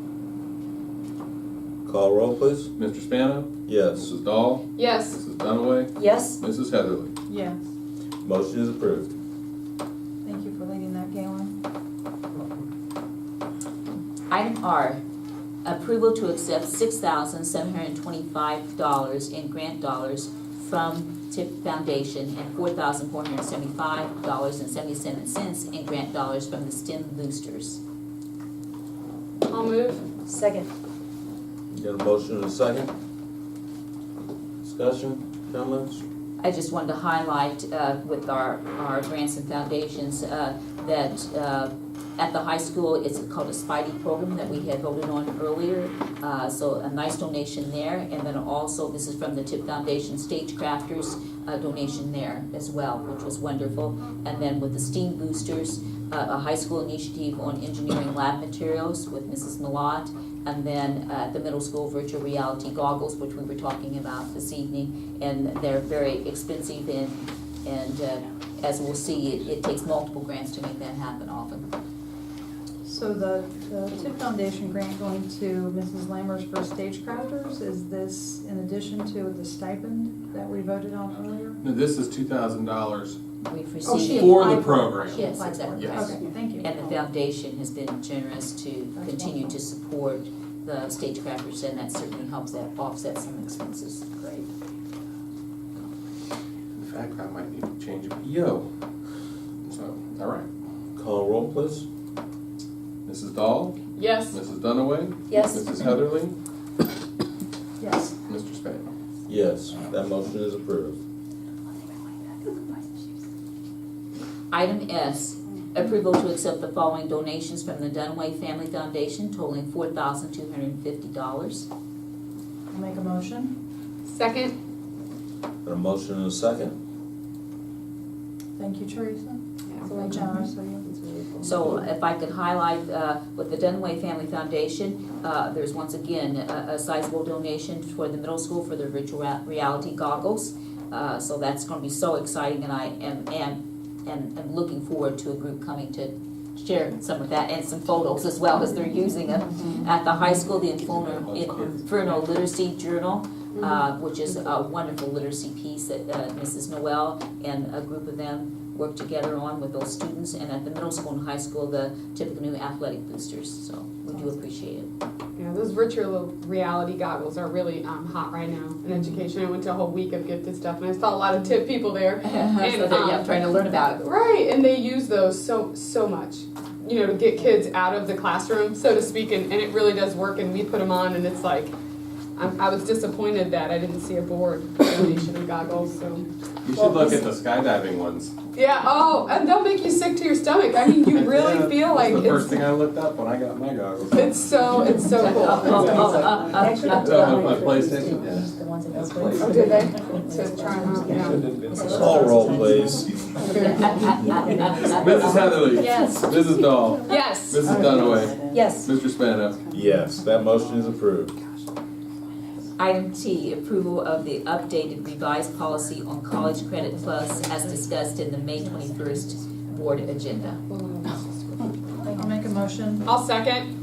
Call roll, please. Mr. Spano? Yes. Mrs. Dahl? Yes. Mrs. Dunaway? Yes, Mrs. Heatherly? Yes. Motion is approved. Thank you for leading that, Galen. Item R, approval to accept $6,725 in grant dollars from Tipp Foundation and $4,475.77 in grant dollars from the STEM boosters. I'll move. second. Got a motion and a second? Discussion? Comments? I just wanted to highlight with our grants and foundations that at the high school, it's called a Spidey program that we had voted on earlier. So a nice donation there. And then also, this is from the Tipp Foundation Stagecrafters donation there as well, which was wonderful. And then with the STEAM Boosters, a high school initiative on engineering lab materials with Mrs. Malott, And then at the middle school, virtual reality goggles, which we were talking about this evening, and they're very expensive, and as we'll see, it takes multiple grants to make that happen often. So the Tipp Foundation grant going to Mrs. Lammers for Stagecrafters, is this in addition to the stipend that we voted on earlier? No, this is $2,000 We've Oh, she received. for the applied program. She Yes, applied for it. exactly. Yes. Okay, thank you. And the foundation has been generous to That's continue to wonderful. support the Stagecrafters, and that certainly helps that offset some expenses. Great. In fact, I might need to change a PO. So, all right. Call roll, please. Mrs. Dahl? Yes. Mrs. Dunaway? Yes. Mrs. Heatherly? Yes. Mr. Spano? Yes, that motion is approved. Item S, approval to accept the following donations from the Dunaway Family Foundation totaling $4,250. I'll make a motion. Second. Got a motion and a second. Thank you, Teresa. It's very generous of you. So if I could highlight with the Dunaway Family Foundation, there's once again a sizable donation for the middle school for their virtual reality goggles. So that's going to be so exciting, and I am looking forward to a group coming to share some of that and some photos as well as they're using them. At the high school, the Inferno Literacy Journal, which is a wonderful literacy piece that Mrs. Noel and a group of them work together on with those students, and at the middle school and high school, the typical new athletic boosters, so we do appreciate it. Yeah, those virtual reality goggles are really hot right now in education. I went to a whole week of gifted stuff, and I saw a lot of Tipp people there. So they're trying to learn about it. Right, and they use those so much, you know, to get kids out of the classroom, so to speak, and it really does work, and we put them on, and it's like, I was disappointed that I didn't see a board donation of goggles, so. You should look at the skydiving ones. Yeah, oh, and they'll make you sick to your stomach. I mean, you really Yeah, feel like that's the first it's, thing I looked up when I got my goggles. it's so cool. My PlayStation, yeah. Oh, did they? To try them out, yeah. Call roll, please. Mrs. Heatherly? Yes. Mrs. Dahl? Yes. Mrs. Dunaway? Yes. Mr. Spano? Yes, that motion is approved. Item T, approval of the updated revised policy on College Credit Plus as discussed in the May 21st board agenda. I'll make a motion. I'll second.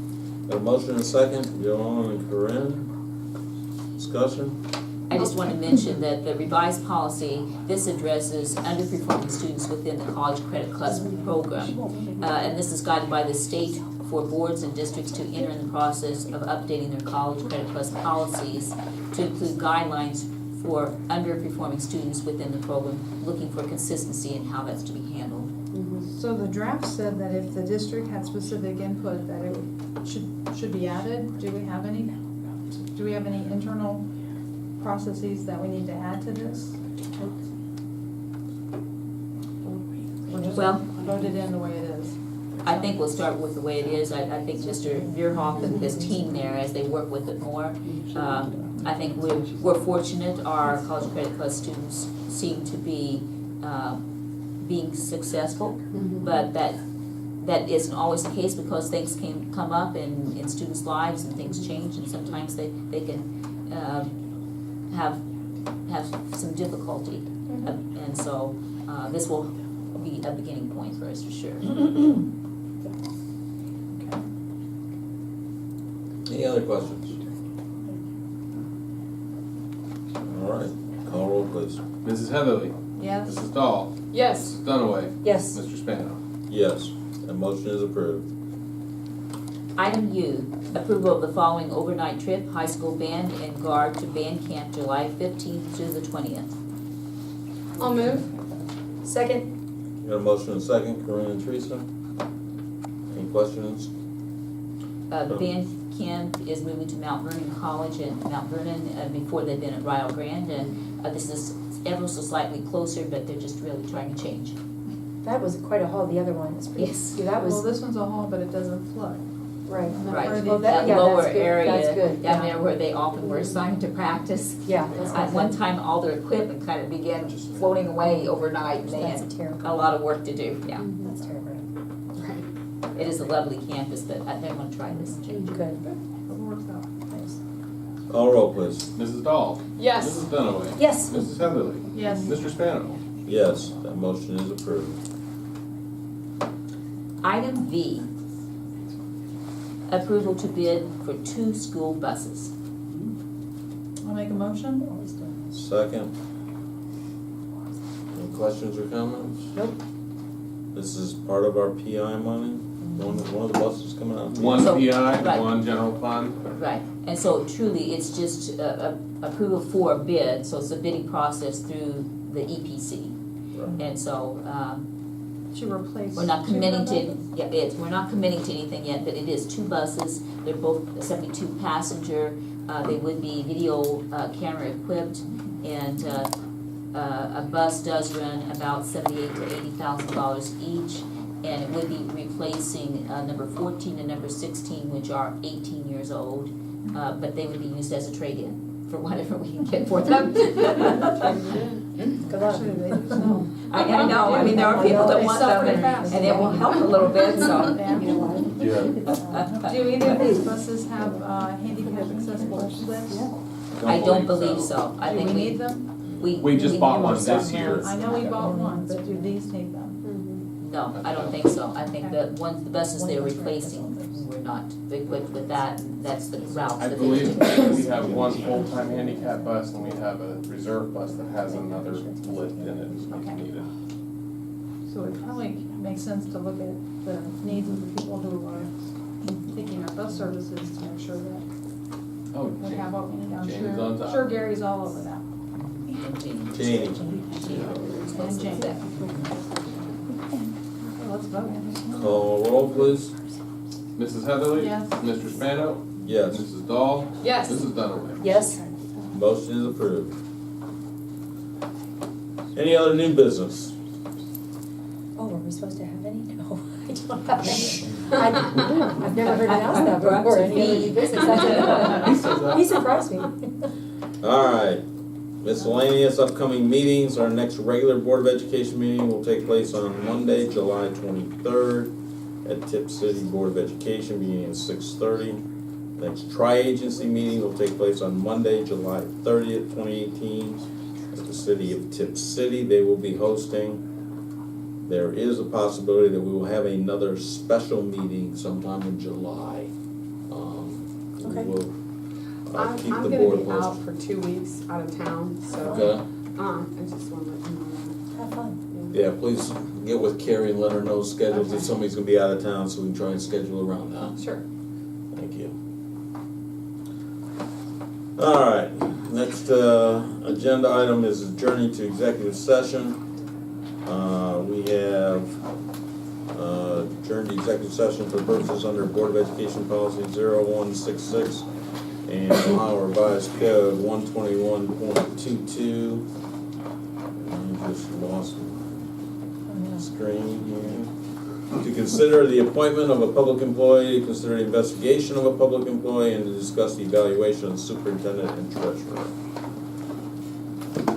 Got a motion and a second. Joanne and Corinne. Discussion? I just want to mention that the revised policy, this addresses underperforming students within the College Credit Plus program. And this is guided by the state for boards and districts to enter in the process of updating their College Credit Plus policies to include guidelines for underperforming students within the program, looking for consistency in how that's to be handled. So the draft said that if the district had specific input, that it should be added. Do we have any internal processes that we need to add to this? Or just Well, vote it in the way it is? I think we'll start with the way it is. I think Mr. Veerhoff and his team there, as they work with it more, I think we're fortunate. Our College Credit Plus students seem to be being successful, but that isn't always the case because things can come up in students' lives and things change, and sometimes they can have some difficulty, and so this will be a beginning point for us for sure. Any other questions? All right, call roll, please. Mrs. Heatherly? Yes. Mrs. Dahl? Yes. Mrs. Dunaway? Yes. Mr. Spano? Yes, that motion is approved. Item U, approval of the following overnight trip, high school band and guard to band camp July 15th through the 20th. I'll move. Second. Got a motion and a second. Corinne and Teresa? Any questions? The band camp is moving to Mount Vernon College and Mount Vernon before they've been at Rio Grande, and this is ever so slightly closer, but they're just really trying to change. That was quite a haul, the other one. It's pretty, Yes. That was, Well, this one's a hall, but it doesn't flood. right. Right. Well, That yeah, lower that's good. area That's good. down there where they often were assigned to practice. Yeah. That's At one time, all their equipment kind of began floating away overnight, and they had That's terrible. a lot of work to do, yeah. That's terrible. It is a lovely campus, but I think I'm gonna try this. Good. But we're works out. Thanks. Call roll, please. Mrs. Dahl? Yes. Mrs. Dunaway? Yes. Mrs. Heatherly? Yes. Mr. Spano? Yes, that motion is approved. Item V, approval to bid for 2 school buses. I'll make a motion. Second. Any questions or comments? Nope. This is part of our PI money? One of the buses coming out? One So- PI, right. one general fund. Right, and so truly, it's just approval for a bid, so it's a bidding process through the EPC. Right. And so, To replace. we're not two committing to, buses? we're not committing to anything yet, but it is 2 buses. They're both 72 passenger, they would be video camera equipped, and a bus does run about $78,000 to $80,000 each. And it would be replacing number 14 and number 16, which are 18 years old, but they would be used as a trade-in for whatever we can get for them. Good luck. Actually, they do sell. I know, I mean, there are people that want them, and it will help a little bit, so. Do either of these buses have handicap accessible lifts? I don't believe so. I Do think we need them? We just bought one this year. I know we bought one, but do these need them? No, I don't think so. I think the buses they're replacing were not equipped with that, and that's the route I that they believe took. we have one full-time handicap bus and we have a reserve bus that has another lift in it if needed. So it probably makes sense to look at the needs of the people who are taking our bus services to make sure that Oh, we have all, I'm James on top. sure Gary's all over that. Jeannie. And Jane. Let's vote. Call roll, please. Mrs. Heatherly? Yes. Mr. Spano? Yes, Mrs. Dahl? Yes. Mrs. Dunaway? Yes. motion is approved. Any other new business? Oh, are we supposed to have any? No, I don't have any. I've never heard it asked that before, any other new business. He surprised me. All right, miscellaneous upcoming meetings. Our next regular Board of Education meeting will take place on Monday, July 23rd at Tipp City Board of Education, beginning at 6:30. Next tri-agency meeting will take place on Monday, July 30th, 2018 at the city of Tipp City. They will be hosting. There is a possibility that we will have another special meeting sometime in July. Okay. We will keep I'm the gonna board be posted. out for 2 weeks out of town, so, Okay, I just wanna let you know Have fun. yeah, please get with Carrie and let her know schedules if somebody's gonna be out of town, so we can try and schedule around that. that. Sure. Thank you. All right, next agenda item is adjourning to executive session. We have adjourned to executive session for purposes under Board of Education Policy 0166 and Ohio Revised Code 121.22. I just lost my screen here. To consider the appointment of a public employee, to consider the investigation of a public employee, and to discuss the evaluation of the superintendent and treasurer.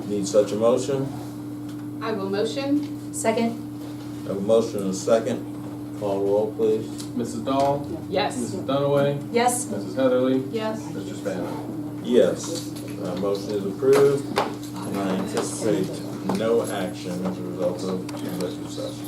Need such a motion? I will motion. Second? Have a motion and a second. Call roll, please. Mrs. Dahl? Yes. Mrs. Dunaway? Yes. Mrs. Heatherly? Yes. Mr. Spano? Yes, motion is approved, and I anticipate no action as a result of executive session.